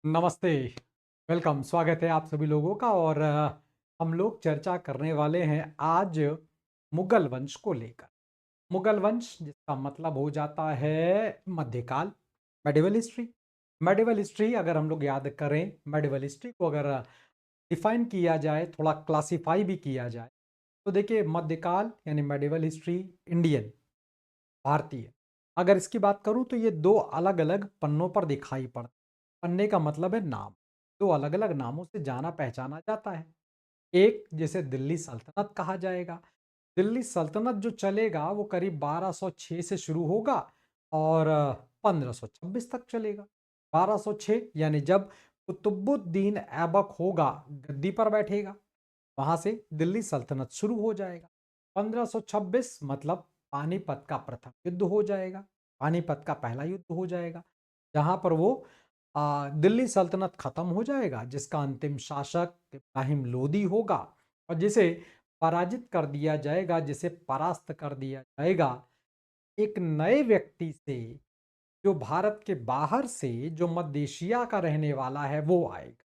नमस्ते, वेलकम, स्वागत है आप सभी लोगों का। और हम लोग चर्चा करने वाले हैं आज मुगल वंश को लेकर। मुगल वंश जिसका मतलब हो जाता है मध्यकाल, मेडिवल हिस्ट्री। मेडिवल हिस्ट्री अगर हम लोग याद करें, मेडिवल हिस्ट्री को अगर डिफाइन किया जाए, थोड़ा क्लासिफाई भी किया जाए, तो देखिए मध्यकाल यानी मेडिवल हिस्ट्री इंडियन, भारतीय। अगर इसकी बात करूं तो ये दो अलग अलग पन्नों पर दिखाई पड़ता है। पन्ने का मतलब है नाम। दो अलग अलग नामों से जाना पहचाना जाता है। एक जिसे दिल्ली सल्तनत कहा जाएगा। दिल्ली सल्तनत जो चलेगा वो करीब 1206 से शुरू होगा और 1526 तक चलेगा। 1206 यानी जब कुतुबुद्दीन ऐबक होगा, गद्दी पर बैठेगा, वहां से दिल्ली सल्तनत शुरू हो जाएगा। 1526 मतलब पानीपत का प्रथम युद्ध हो जाएगा। पानीपत का पहला युद्ध हो जाएगा, जहां पर वो दिल्ली सल्तनत खत्म हो जाएगा, जिसका अंतिम शासक इब्राहिम लोदी होगा और जिसे पराजित कर दिया जाएगा, जिसे परास्त कर दिया जाएगा एक नए व्यक्ति से, जो भारत के बाहर से, जो मध्य एशिया का रहने वाला है, वो आएगा,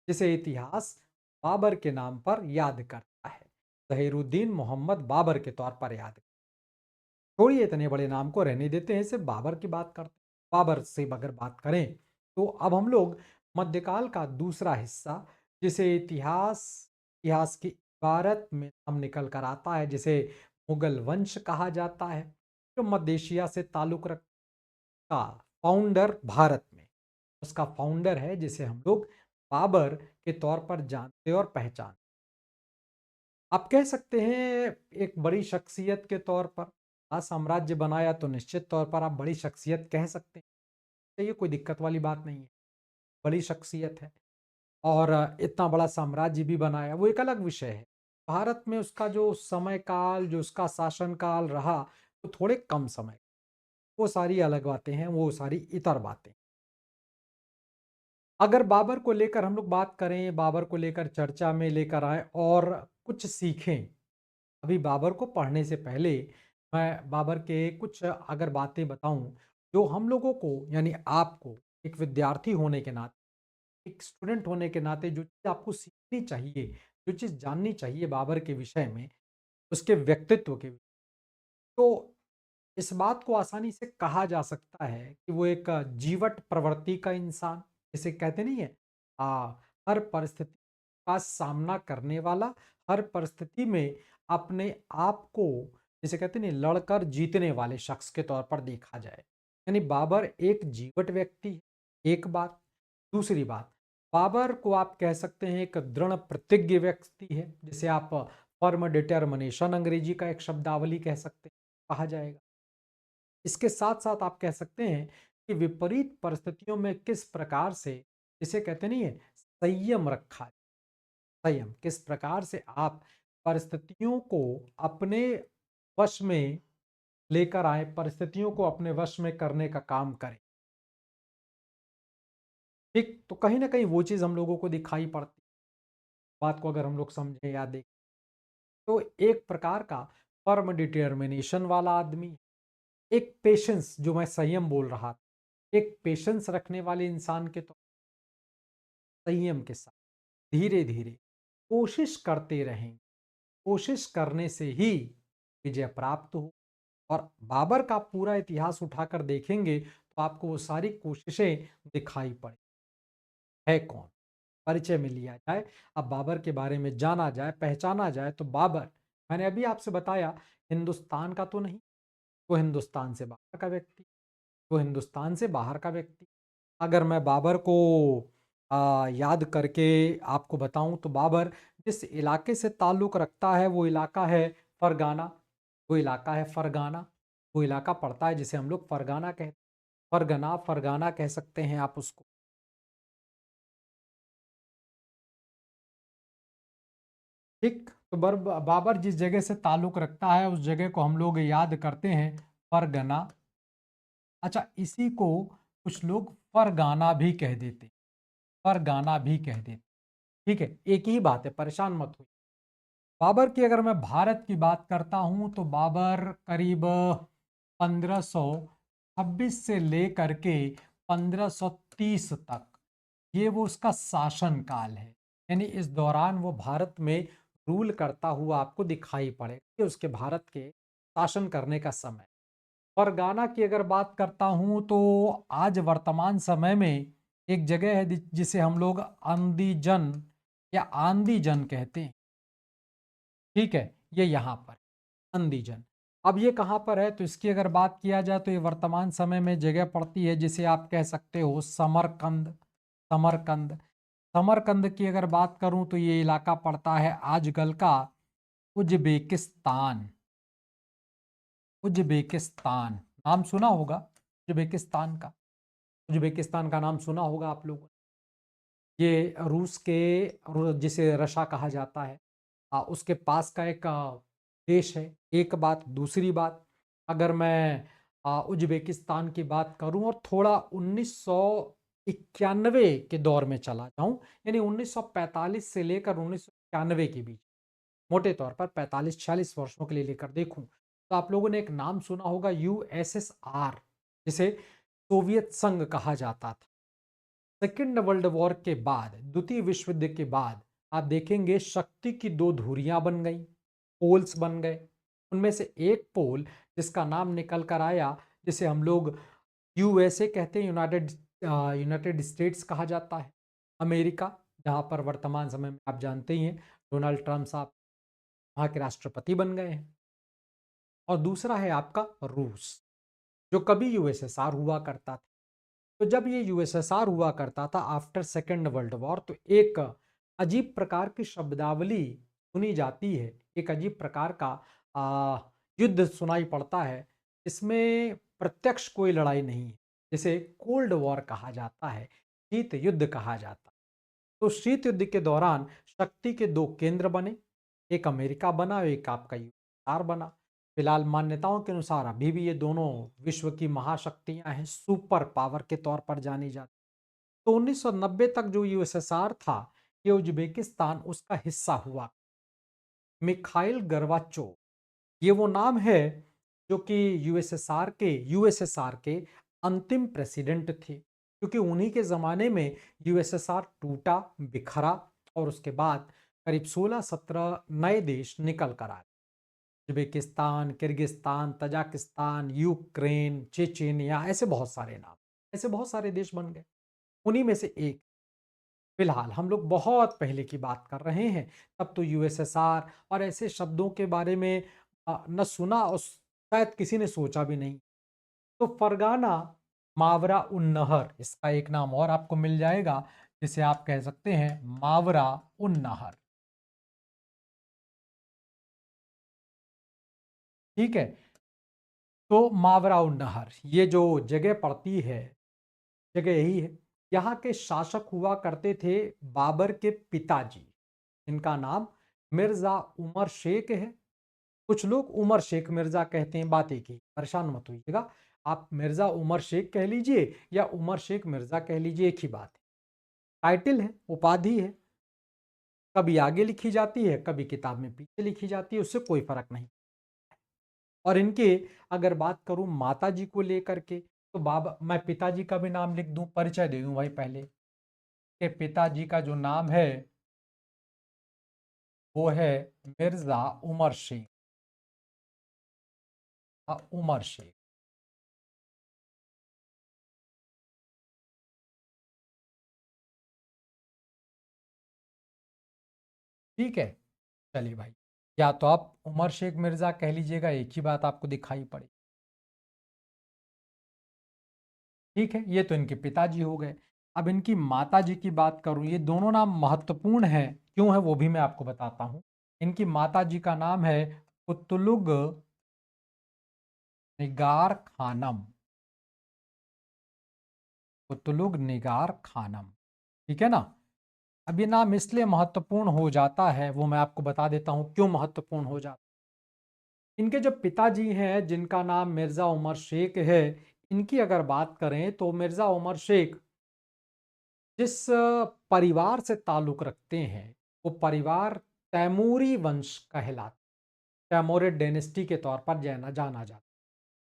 जिसे इतिहास बाबर के नाम पर याद करता है। जहीरुद्दीन मोहम्मद बाबर के तौर पर याद। छोड़िए इतने बड़े नाम को, रहने देते हैं, सिर्फ बाबर की बात करते हैं। बाबर से अगर बात करें तो अब हम लोग मध्यकाल का दूसरा हिस्सा, जिसे इतिहास इतिहास की इबारत में हम निकल कर आता है, जिसे मुगल वंश कहा जाता है, जो मध्य एशिया से ताल्लुक रखता, फाउंडर भारत में, उसका फाउंडर है जिसे हम लोग बाबर के तौर पर जानते और पहचान। आप कह सकते हैं एक बड़ी शख्सियत के तौर पर, साम्राज्य बनाया तो निश्चित तौर पर आप बड़ी शख्सियत कह सकते हैं। तो ये कोई दिक्कत वाली बात नहीं है। बड़ी शख्सियत है और इतना बड़ा साम्राज्य भी बनाया, वो एक अलग विषय है। भारत में उसका जो समय काल, जो उसका शासन काल रहा, वो थोड़े कम समय, वो सारी अलग बातें हैं, वो सारी इतर बातें। अगर बाबर को लेकर हम लोग बात करें, बाबर को लेकर चर्चा में लेकर आए और कुछ सीखें। अभी बाबर को पढ़ने से पहले मैं बाबर के कुछ अगर बातें बताऊं, जो हम लोगों को यानी आपको, एक विद्यार्थी होने के नाते, एक स्टूडेंट होने के नाते, जो चीज़ आपको सीखनी चाहिए, जो चीज़ जाननी चाहिए बाबर के विषय में, उसके व्यक्तित्व के, तो इस बात को आसानी से कहा जा सकता है कि वो एक जीवट प्रवृत्ति का इंसान, जिसे कहते नहीं है, आ, हर परिस्थिति का सामना करने वाला, हर परिस्थिति में अपने आप को, जिसे कहते नहीं, लड़कर जीतने वाले शख्स के तौर पर देखा जाए। यानी बाबर एक जीवट व्यक्ति है, एक बात। दूसरी बात, बाबर को आप कह सकते हैं एक दृढ़ प्रतिज्ञ व्यक्ति है, जिसे आप फर्म डिटर्मिनेशन अंग्रेजी का एक शब्दावली कह सकते हैं, कहा जाएगा। इसके साथ-साथ आप कह सकते हैं कि विपरीत परिस्थितियों में किस प्रकार से, जिसे कहते नहीं है, संयम रखा है। संयम, किस प्रकार से आप परिस्थितियों को अपने वश में लेकर आए, परिस्थितियों को अपने वश में करने का काम करें। ठीक, तो कहीं न कहीं वो चीज़ हम लोगों को दिखाई पड़ती है। बात को अगर हम लोग समझें या देखें, तो एक प्रकार का फर्म डिटर्मिनेशन वाला आदमी, एक पेशेंस, जो मैं संयम बोल रहा था, एक पेशेंस रखने वाले इंसान के, तो संयम के साथ धीरे-धीरे कोशिश करते रहें। कोशिश करने से ही विजय प्राप्त हो। और बाबर का पूरा इतिहास उठाकर देखेंगे तो आपको वो सारी कोशिशें दिखाई पड़े। है कौन? परिचय में लिया जाए, अब बाबर के बारे में जाना जाए, पहचाना जाए, तो बाबर, मैंने अभी आपसे बताया, हिंदुस्तान का तो नहीं, वो हिंदुस्तान से बाहर का व्यक्ति, वो हिंदुस्तान से बाहर का व्यक्ति। अगर मैं बाबर को याद करके आपको बताऊं, तो बाबर जिस इलाके से ताल्लुक़ रखता है, वो इलाका है फरगाना। वो इलाका है फरगाना। वो इलाका पड़ता है जिसे हम लोग फरगाना कहते हैं। फरगना, फरगाना कह सकते हैं आप उसको। ठीक, तो बाबर जिस जगह से ताल्लुक़ रखता है, उस जगह को हम लोग याद करते हैं फरगना। अच्छा, इसी को कुछ लोग फरगाना भी कह देते, फरगाना भी कह देते। ठीक है, एक ही बात है, परेशान मत होइए। बाबर की अगर मैं भारत की बात करता हूं, तो बाबर करीब 1526 से लेकर के 1530 तक ये वो उसका शासन काल है, यानी इस दौरान वो भारत में रूल करता हुआ आपको दिखाई पड़ेगा, ये उसके भारत के शासन करने का समय। और गाना की अगर बात करता हूँ तो आज वर्तमान समय में एक जगह है जिसे हम लोग अंदीजन या आंदीजन कहते हैं, ठीक है, ये यहाँ पर अंदीजन। अब ये कहाँ पर है, तो इसकी अगर बात किया जाए तो ये वर्तमान समय में जगह पड़ती है जिसे आप कह सकते हो समरकंद। समरकंद, समरकंद की अगर बात करूं तो ये इलाका पड़ता है आजकल का उज्बेकिस्तान। उज्बेकिस्तान नाम सुना होगा, उज्बेकिस्तान का। उज्बेकिस्तान का नाम सुना होगा आप लोगों ने। ये रूस के जिसे रशा कहा जाता है, उसके पास का एक देश है। एक बात, दूसरी बात, अगर मैं उज्बेकिस्तान की बात करूं और थोड़ा 1991 के दौर में चला जाऊं, यानी 1945 से लेकर 1991 के बीच, मोटे तौर पर 45-46 वर्षों के लिए लेकर देखूं, तो आप लोगों ने एक नाम सुना होगा यूएसएसआर, जिसे सोवियत संघ कहा जाता था। सेकेंड वर्ल्ड वॉर के बाद, द्वितीय विश्व युद्ध के बाद, आप देखेंगे शक्ति की दो धुरियां बन गई, पोल्स बन गए। उनमें से एक पोल जिसका नाम निकल कर आया, जिसे हम लोग यूएसए कहते हैं, यूनाइटेड यूनाइटेड स्टेट्स कहा जाता है, अमेरिका, जहां पर वर्तमान समय में आप जानते ही हैं डोनाल्ड ट्रंप साहब वहां के राष्ट्रपति बन गए हैं। और दूसरा है आपका रूस, जो कभी यूएसएसआर हुआ करता था। तो जब ये यूएसएसआर हुआ करता था आफ्टर सेकेंड वर्ल्ड वॉर, तो एक अजीब प्रकार की शब्दावली सुनी जाती है, एक अजीब प्रकार का युद्ध सुनाई पड़ता है। इसमें प्रत्यक्ष कोई लड़ाई नहीं है, जिसे कोल्ड वॉर कहा जाता है, शीत युद्ध कहा जाता है। तो शीत युद्ध के दौरान शक्ति के दो केंद्र बने, एक अमेरिका बना और एक आपका यूएसएसआर बना। फिलहाल मान्यताओं के अनुसार अभी भी ये दोनों विश्व की महाशक्तियां हैं, सुपर पावर के तौर पर जानी जाती। तो 1990 तक जो यूएसएसआर था, ये उज्बेकिस्तान उसका हिस्सा हुआ। मिखाइल गर्बाचोव, ये वो नाम है जो कि यूएसएसआर के अंतिम प्रेसिडेंट थे, क्योंकि उन्हीं के ज़माने में यूएसएसआर टूटा, बिखरा, और उसके बाद करीब 16-17 नए देश निकल कर आए। Uzbekistan, Kyrgyzstan, Tajikistan, Ukraine, Chechnya, ऐसे बहुत सारे नाम, ऐसे बहुत सारे देश बन गए। उन्हीं में से एक, फिलहाल हम लोग बहुत पहले की बात कर रहे हैं, तब तो यूएसएसआर और ऐसे शब्दों के बारे में न सुना और शायद किसी ने सोचा भी नहीं। तो फरगाना मावरा उन नहर, इसका एक नाम और आपको मिल जाएगा, जिसे आप कह सकते हैं मावरा उन नहर, ठीक है। तो मावरा उन नहर, ये जो जगह पड़ती है, जगह यही है। यहाँ के शासक हुआ करते थे बाबर के पिताजी, इनका नाम मिर्जा उमर शेख है। कुछ लोग उमर शेख मिर्जा कहते हैं, बात एक ही, परेशान मत होइएगा। आप मिर्जा उमर शेख कह लीजिए या उमर शेख मिर्जा कह लीजिए, एक ही बात है। टाइटल है, उपाधि है, कभी आगे लिखी जाती है, कभी किताब में पीछे लिखी जाती है, उससे कोई फर्क नहीं। और इनके अगर बात करूं माता जी को लेकर के, तो बाबा, मैं पिताजी का भी नाम लिख दूं, परिचय दे दूं भाई पहले, के पिताजी का जो नाम है वो है मिर्जा उमर शेख। उमर शेख, ठीक है। चलिए भाई, या तो आप उमर शेख मिर्जा कह लीजिएगा, एक ही बात आपको दिखाई पड़े, ठीक है। ये तो इनके पिताजी हो गए। अब इनकी माता जी की बात करूं, ये दोनों नाम महत्वपूर्ण है, क्यों है वो भी मैं आपको बताता हूं। इनकी माता जी का नाम है कुतलुग निगार खानम। कुतलुग निगार खानम, ठीक है ना। अब ये नाम इसलिए महत्वपूर्ण हो जाता है, वो मैं आपको बता देता हूं क्यों महत्वपूर्ण हो जाता है। इनके जो पिताजी हैं, जिनका नाम मिर्जा उमर शेख है, इनकी अगर बात करें तो मिर्जा उमर शेख जिस परिवार से ताल्लुक रखते हैं, वो परिवार तैमूरी वंश कहलाता, तैमूरिड डायनेस्टी के तौर पर जाना जाना जाता।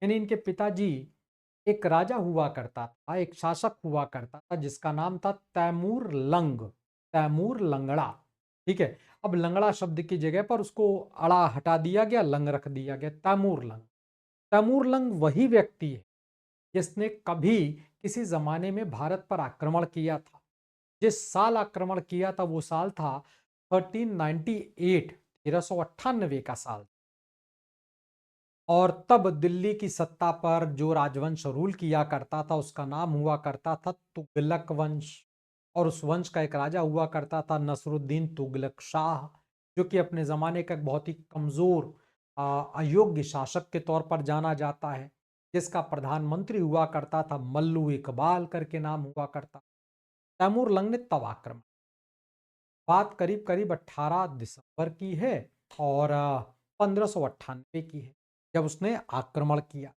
यानी इनके पिताजी एक राजा हुआ करता था, एक शासक हुआ करता था जिसका नाम था तैमूर लंग, तैमूर लंगड़ा। ठीक है, अब लंगड़ा शब्द की जगह पर उसको अड़ा हटा दिया गया, लंग रख दिया गया, तैमूर लंग। तैमूर लंग वही व्यक्ति है जिसने कभी किसी जमाने में भारत पर आक्रमण किया था। जिस साल आक्रमण किया था वो साल था 1398, 1398 का साल। और तब दिल्ली की सत्ता पर जो राजवंश रूल किया करता था उसका नाम हुआ करता था तुगलक वंश। और उस वंश का एक राजा हुआ करता था नसरुद्दीन तुगलक शाह, जो कि अपने जमाने का एक बहुत ही कमजोर अयोग्य शासक के तौर पर जाना जाता है, जिसका प्रधानमंत्री हुआ करता था मल्लू इकबाल करके नाम हुआ करता। तैमूर लंग ने तब आक्रमण, बात करीब करीब 18 दिसंबर की है और 1598 की है, जब उसने आक्रमण किया।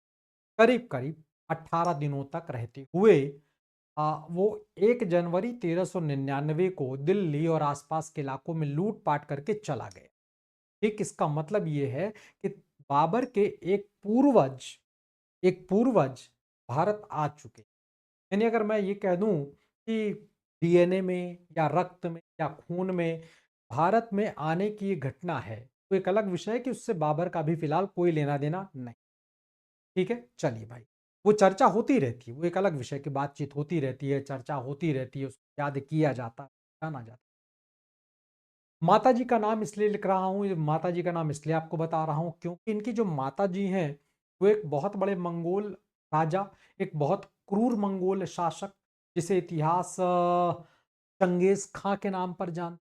करीब करीब 18 दिनों तक रहते हुए वो 1 जनवरी 1399 को दिल्ली और आसपास के इलाकों में लूटपाट करके चला गया। ठीक, इसका मतलब ये है कि बाबर के एक पूर्वज भारत आ चुके। यानी अगर मैं ये कह दूं कि डीएनए में या रक्त में या खून में भारत में आने की ये घटना है, तो एक अलग विषय है कि उससे बाबर का भी फिलहाल कोई लेना देना नहीं। ठीक है, चलिए भाई, वो चर्चा होती रहती है, वो एक अलग विषय की बातचीत होती रहती है, चर्चा होती रहती है, उसको याद किया जाता है, जाना जाता है। माता जी का नाम इसलिए लिख रहा हूँ, ये माता जी का नाम इसलिए आपको बता रहा हूँ क्योंकि इनकी जो माता जी हैं वो एक बहुत बड़े मंगोल राजा, एक बहुत क्रूर मंगोल शासक, जिसे इतिहास चंगेज खां के नाम पर जान,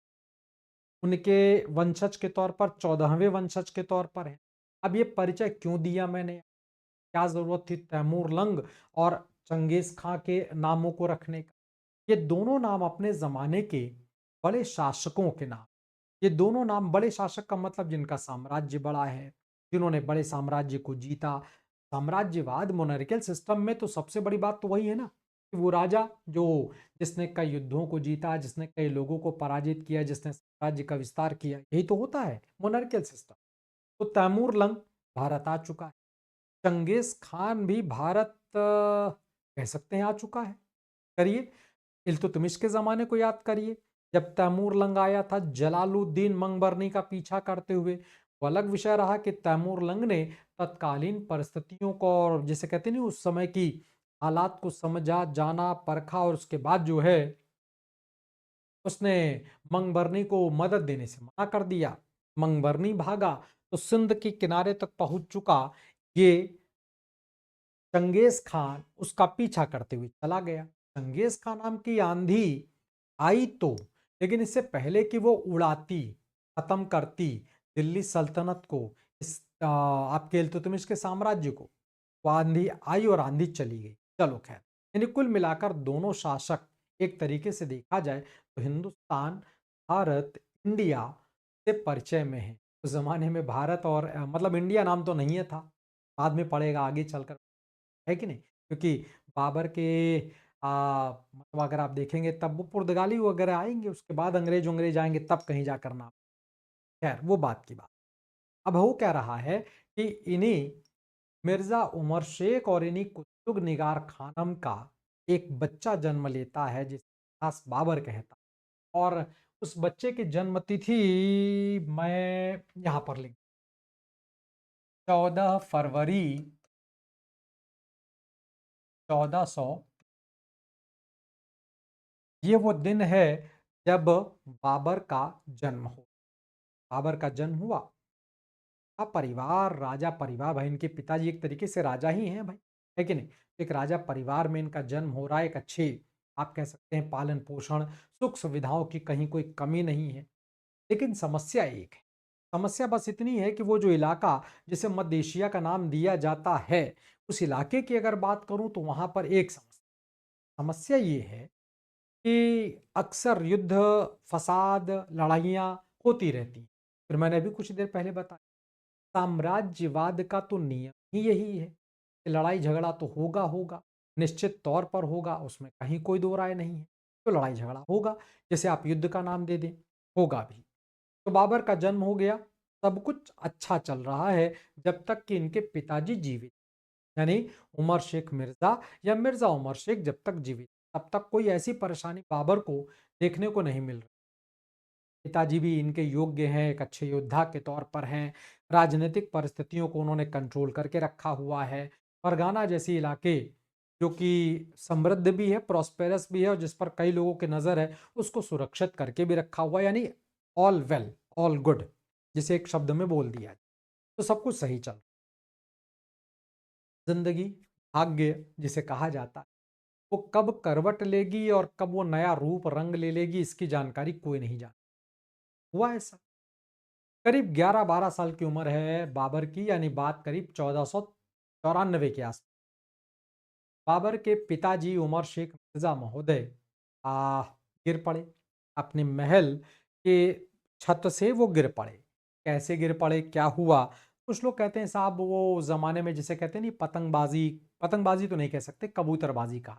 उनके वंशज के तौर पर 14वें वंशज के तौर पर है। अब ये परिचय क्यों दिया मैंने, क्या जरूरत थी तैमूर लंग और चंगेज खां के नामों को रखने का? ये दोनों नाम अपने जमाने के बड़े शासकों के नाम। ये दोनों नाम, बड़े शासक का मतलब जिनका साम्राज्य बड़ा है, जिन्होंने बड़े साम्राज्य को जीता। साम्राज्यवाद मोनार्कियल सिस्टम में तो सबसे बड़ी बात तो वही है ना, कि वो राजा जो, जिसने कई युद्धों को जीता, जिसने कई लोगों को पराजित किया, जिसने साम्राज्य का विस्तार किया, यही तो होता है मोनार्कियल सिस्टम। तो तैमूर लंग भारत आ चुका है। चंगेज खान भी भारत कह सकते हैं आ चुका है। करिए, इल्तुतमिश के ज़माने को याद करिए, जब तैमूर लंग आया था जलालुद्दीन मंगबरनी का पीछा करते हुए। वो अलग विषय रहा कि तैमूर लंग ने तत्कालीन परिस्थितियों को और जिसे कहते नहीं उस समय की हालात को समझा, जाना, परखा और उसके बाद जो है उसने मंगबरनी को मदद देने से मना कर दिया। मंगबरनी भागा तो सिंध के किनारे तक पहुंच चुका ये चंगेज खान उसका पीछा करते हुए चला गया। चंगेज खान नाम की आंधी आई तो, लेकिन इससे पहले कि वो उड़ाती, खत्म करती दिल्ली सल्तनत को, इस आपके इल्तुतमिश के साम्राज्य को, वो आंधी आई और आंधी चली गई। चलो खैर, यानी कुल मिलाकर दोनों शासक एक तरीके से देखा जाए तो हिंदुस्तान, भारत, इंडिया से परिचय में है। उस जमाने में भारत और मतलब इंडिया नाम तो नहीं है था, बाद में पड़ेगा आगे चलकर, है कि नहीं? क्योंकि बाबर के मतलब अगर आप देखेंगे तब वो पुर्तगाली वगैरह आएँगे, उसके बाद अंग्रेज आएँगे, तब कहीं जाकर नाम, खैर वो बात की बात। अब वो कह रहा है कि इन्हीं मिर्ज़ा उमर शेख और इन्हीं कुतुब निगार खानम का एक बच्चा जन्म लेता है जिसे इतिहास बाबर कहता है। और उस बच्चे की जन्म तिथि मैं यहाँ पर लिख, 14 फरवरी 1400, ये वो दिन है जब बाबर का जन्म हो, बाबर का जन्म हुआ। परिवार, राजा परिवार, भाई इनके पिताजी एक तरीके से राजा ही हैं भाई, है कि नहीं? एक राजा परिवार में इनका जन्म हो रहा है, एक अच्छे आप कह सकते हैं पालन पोषण, सुख सुविधाओं की कहीं कोई कमी नहीं है। लेकिन समस्या एक है, समस्या बस इतनी है कि वो जो इलाका जिसे मध्य एशिया का नाम दिया जाता है, उस इलाके की अगर बात करूं तो वहां पर एक समस्या, समस्या ये है कि अक्सर युद्ध, फसाद, लड़ाइयाँ होती रहती हैं। फिर मैंने अभी कुछ देर पहले बताया, साम्राज्यवाद का तो नियम ही यही है कि लड़ाई झगड़ा तो होगा होगा, निश्चित तौर पर होगा, उसमें कहीं कोई दो राय नहीं है। तो लड़ाई झगड़ा होगा, जैसे आप युद्ध का नाम दे दें, होगा भी। तो बाबर का जन्म हो गया, सब कुछ अच्छा चल रहा है जब तक कि इनके पिताजी जीवित। यानी उमर शेख मिर्जा या मिर्जा उमर शेख जब तक जीवित, तब तक कोई ऐसी परेशानी बाबर को देखने को नहीं मिल रही। पिताजी भी इनके योग्य हैं, एक अच्छे योद्धा के तौर पर हैं। राजनीतिक परिस्थितियों को उन्होंने कंट्रोल करके रखा हुआ है। फरगाना जैसी इलाके जो कि समृद्ध भी है, प्रॉस्पेरस भी है और जिस पर कई लोगों की नज़र है, उसको सुरक्षित करके भी रखा हुआ है। यानी ऑल वेल, ऑल गुड, जिसे एक शब्द में बोल दिया जाए, तो सब कुछ सही चल। जिंदगी, भाग्य जिसे कहा जाता है, वो कब करवट लेगी और कब वो नया रूप रंग ले लेगी, इसकी जानकारी कोई नहीं जानता। हुआ ऐसा। करीब 11-12 साल की उम्र है बाबर की, यानी बात करीब 1494 के आस। बाबर के पिताजी उमर शेख मिर्जा महोदय आ गिर पड़े। अपने महल के छत से वो गिर पड़े। कैसे गिर पड़े, क्या हुआ? कुछ लोग कहते हैं साहब वो जमाने में जिसे कहते हैं नहीं, पतंगबाजी, पतंगबाजी तो नहीं कह सकते, कबूतरबाजी का,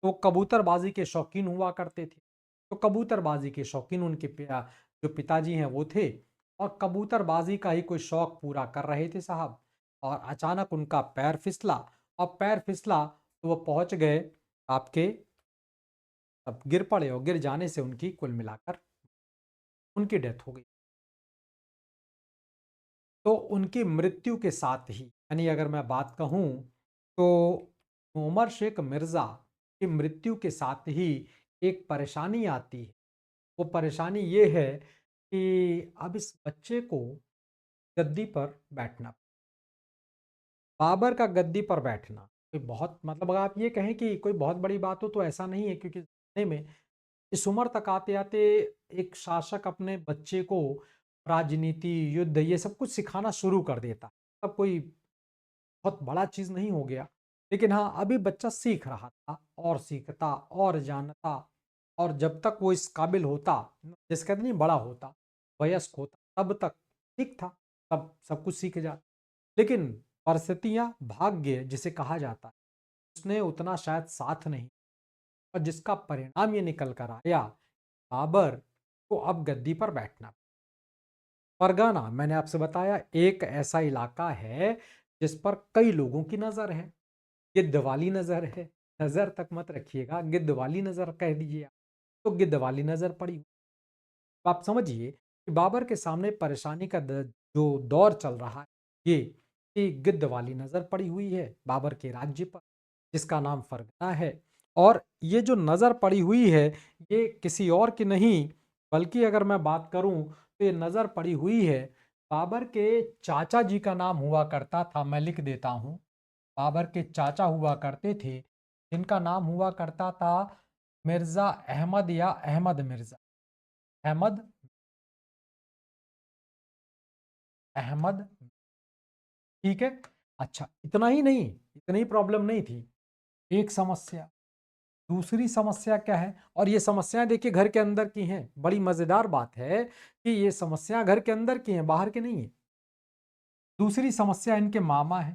तो कबूतरबाजी के शौकीन हुआ करते थे। तो कबूतरबाजी के शौकीन उनके जो पिताजी हैं वो थे, और कबूतरबाजी का ही कोई शौक पूरा कर रहे थे साहब। और अचानक उनका पैर फिसला, और पैर फिसला तो वो पहुंच गए आपके, अब गिर पड़े और गिर जाने से उनकी कुल मिलाकर उनकी डेथ हो गई। तो उनकी मृत्यु के साथ ही, यानी अगर मैं बात कहूं तो उमर शेख मिर्जा की मृत्यु के साथ ही एक परेशानी आती है। वो परेशानी ये है कि अब इस बच्चे को गद्दी पर बैठना, बाबर का गद्दी पर बैठना कोई बहुत, मतलब अगर आप ये कहें कि कोई बहुत बड़ी बात हो तो ऐसा नहीं है, क्योंकि ज़माने में इस उम्र तक आते-आते एक शासक अपने बच्चे को राजनीति, युद्ध ये सब कुछ सिखाना शुरू कर देता। तब कोई बहुत बड़ा चीज़ नहीं हो गया। लेकिन हाँ, अभी बच्चा सीख रहा था और सीखता और जानता, और जब तक वो इस काबिल होता, जिसे कहते नहीं बड़ा होता, वयस्क होता, तब तक ठीक था, तब सब कुछ सीख जाता। लेकिन परिस्थितियाँ, भाग्य जिसे कहा जाता है, उसने उतना शायद साथ नहीं, और जिसका परिणाम ये निकल कर आया, बाबर को अब गद्दी पर बैठना। फरगाना मैंने आपसे बताया एक ऐसा इलाका है जिस पर कई लोगों की नज़र है, गिद्ध वाली नज़र है। नज़र तक मत रखिएगा, गिद्ध वाली नज़र कह दीजिए आप, तो गिद्ध वाली नज़र पड़ी। तो आप समझिए कि बाबर के सामने परेशानी का जो दौर चल रहा है, ये कि गिद्ध वाली नज़र पड़ी हुई है बाबर के राज्य पर, जिसका नाम फरगना है। और ये जो नज़र पड़ी हुई है, ये किसी और की नहीं, बल्कि अगर मैं बात करूं तो ये नज़र पड़ी हुई है बाबर के चाचा जी का नाम हुआ करता था। मैं लिख देता हूं, बाबर के चाचा हुआ करते थे, जिनका नाम हुआ करता था मिर्जा अहमद या अहमद मिर्जा, अहमद, अहमद, ठीक है। अच्छा, इतना ही नहीं, इतनी प्रॉब्लम नहीं थी, एक समस्या, दूसरी समस्या क्या है? और ये समस्याएं देखिए घर के अंदर की हैं। बड़ी मजेदार बात है कि ये समस्या घर के अंदर की हैं, बाहर के नहीं है। दूसरी समस्या इनके मामा है,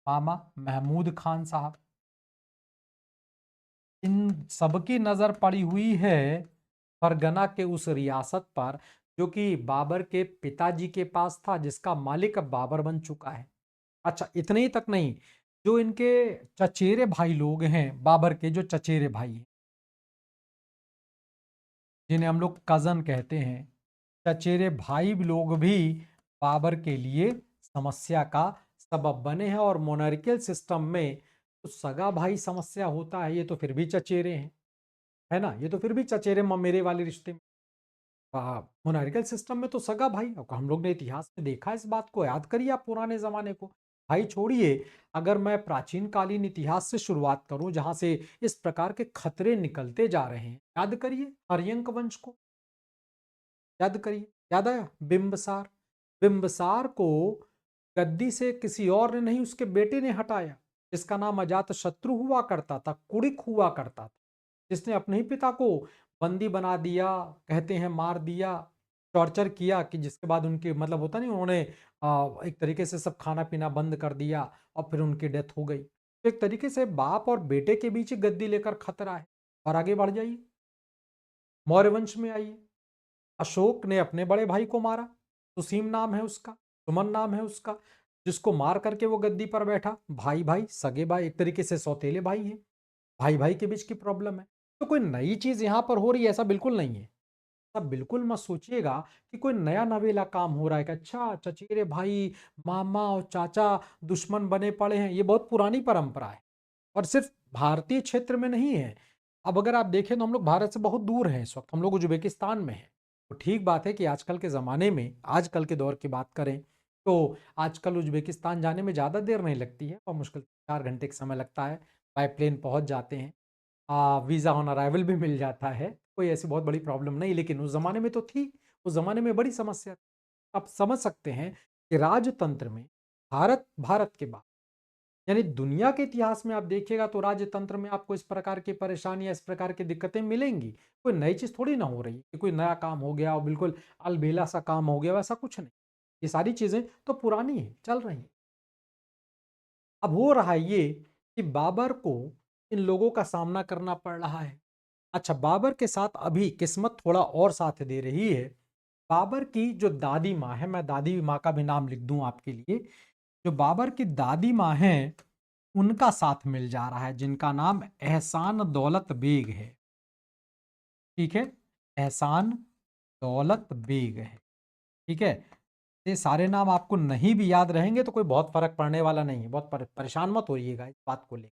मामा महमूद खान साहब। इन सबकी नजर पड़ी हुई है फरगना के उस रियासत पर, जो कि बाबर के पिताजी के पास था, जिसका मालिक अब बाबर बन चुका है। अच्छा, इतने ही तक नहीं, जो इनके चचेरे भाई लोग हैं, बाबर के जो चचेरे भाई हैं, जिन्हें हम लोग कजन कहते हैं, चचेरे भाई लोग भी बाबर के लिए समस्या का सबब बने हैं। और मोनार्कियल सिस्टम में तो सगा भाई समस्या होता है, ये तो फिर भी चचेरे हैं, है ना, ये तो फिर भी चचेरे ममेरे वाले रिश्ते में। मोनार्कियल सिस्टम में तो सगा भाई, और हम लोग ने इतिहास में देखा है इस बात को, याद करिए आप पुराने जमाने को। भाई छोड़िए, अगर मैं प्राचीन कालीन इतिहास से शुरुआत करूं जहां से इस प्रकार के खतरे निकलते जा रहे हैं, याद करिए हर्यंक वंश को, याद करिए, याद आया बिंबसार, बिंबसार को गद्दी से किसी और ने नहीं, उसके बेटे ने हटाया, जिसका नाम अजात शत्रु हुआ करता था, कुड़िक हुआ करता था, जिसने अपने ही पिता को बंदी बना दिया, कहते हैं मार दिया, टॉर्चर किया, कि जिसके बाद उनके मतलब होता नहीं, उन्होंने एक तरीके से सब खाना पीना बंद कर दिया, और फिर उनकी डेथ हो गई। तो एक तरीके से बाप और बेटे के बीच ही गद्दी लेकर खतरा है। और आगे बढ़ जाइए, मौर्य वंश में आइए, अशोक ने अपने बड़े भाई को मारा, सुसीम नाम है उसका, सुमन नाम है उसका। जिसको मार करके वो गद्दी पर बैठा, भाई भाई, सगे भाई, एक तरीके से सौतेले भाई हैं, भाई भाई के बीच की प्रॉब्लम है। तो कोई नई चीज यहाँ पर हो रही है ऐसा बिल्कुल नहीं है। आप बिल्कुल मत सोचिएगा कि कोई नया नवेला काम हो रहा है कि अच्छा चचेरे भाई, मामा और चाचा दुश्मन बने पड़े हैं। ये बहुत पुरानी परंपरा है और सिर्फ भारतीय क्षेत्र में नहीं है। अब अगर आप देखें तो हम लोग भारत से बहुत दूर हैं, इस वक्त हम लोग उज्बेकिस्तान में हैं। तो ठीक बात है कि आजकल के ज़माने में, आजकल के दौर की बात करें तो आजकल उज्बेकिस्तान जाने में ज़्यादा देर नहीं लगती है और मुश्किल 4 घंटे का समय लगता है। बाय प्लेन पहुंच जाते हैं। वीज़ा ऑन अराइवल भी मिल जाता है, कोई ऐसी बहुत बड़ी प्रॉब्लम नहीं, लेकिन उस ज़माने में तो थी, उस ज़माने में बड़ी समस्या थी। आप समझ सकते हैं कि राजतंत्र में भारत के बाद यानी दुनिया के इतिहास में आप देखिएगा तो राजतंत्र में आपको इस प्रकार की परेशानियाँ, इस प्रकार की दिक्कतें मिलेंगी। कोई नई चीज़ थोड़ी ना हो रही है कि कोई नया काम हो गया और बिल्कुल अलबेला सा काम हो गया, वैसा कुछ नहीं। ये सारी चीज़ें तो पुरानी हैं, चल रही हैं। अब हो रहा है ये कि बाबर को इन लोगों का सामना करना पड़ रहा है। अच्छा, बाबर के साथ अभी किस्मत थोड़ा और साथ दे रही है। बाबर की जो दादी माँ है, मैं दादी माँ का भी नाम लिख दूं आपके लिए, जो बाबर की दादी माँ हैं, उनका साथ मिल जा रहा है, जिनका नाम एहसान दौलत बेग है। ठीक है? एहसान दौलत बेग है। ठीक है? ये सारे नाम आपको नहीं भी याद रहेंगे तो कोई बहुत फर्क पड़ने वाला नहीं है, बहुत परेशान मत होइएगा इस बात को लेकर।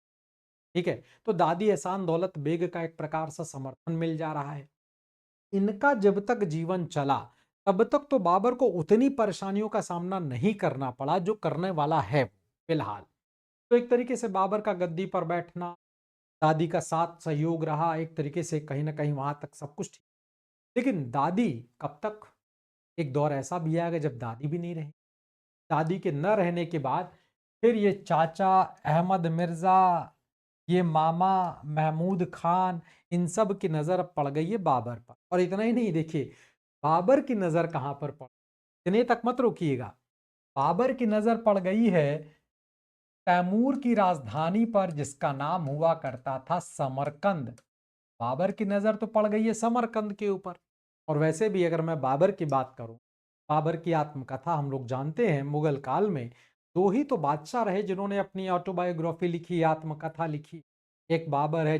ठीक है? तो दादी एहसान दौलत बेग का एक प्रकार से समर्थन मिल जा रहा है। इनका जब तक जीवन चला, तब तक तो बाबर को उतनी परेशानियों का सामना नहीं करना पड़ा जो करने वाला है फिलहाल। तो एक तरीके से बाबर का गद्दी पर बैठना, दादी का साथ सहयोग रहा, एक तरीके से कहीं न कहीं वहाँ तक सब कुछ ठीक। लेकिन दादी कब तक? एक दौर ऐसा भी आएगा जब दादी भी नहीं रही। दादी के न रहने के बाद फिर ये चाचा अहमद मिर्ज़ा, ये मामा महमूद खान, इन सब की नज़र अब पड़ गई है बाबर पर। और इतना ही नहीं, देखिए बाबर की नज़र कहाँ पर पड़, इतने तक मत रुकिएगा। बाबर की नज़र पड़ गई है तैमूर की राजधानी पर जिसका नाम हुआ करता था समरकंद। बाबर की नज़र तो पड़ गई है समरकंद के ऊपर। और वैसे भी अगर मैं बाबर की बात करूं, बाबर की आत्मकथा हम लोग जानते हैं, मुगल काल में दो ही तो बादशाह रहे जिन्होंने अपनी ऑटोबायोग्राफी लिखी, आत्मकथा लिखी। एक बाबर है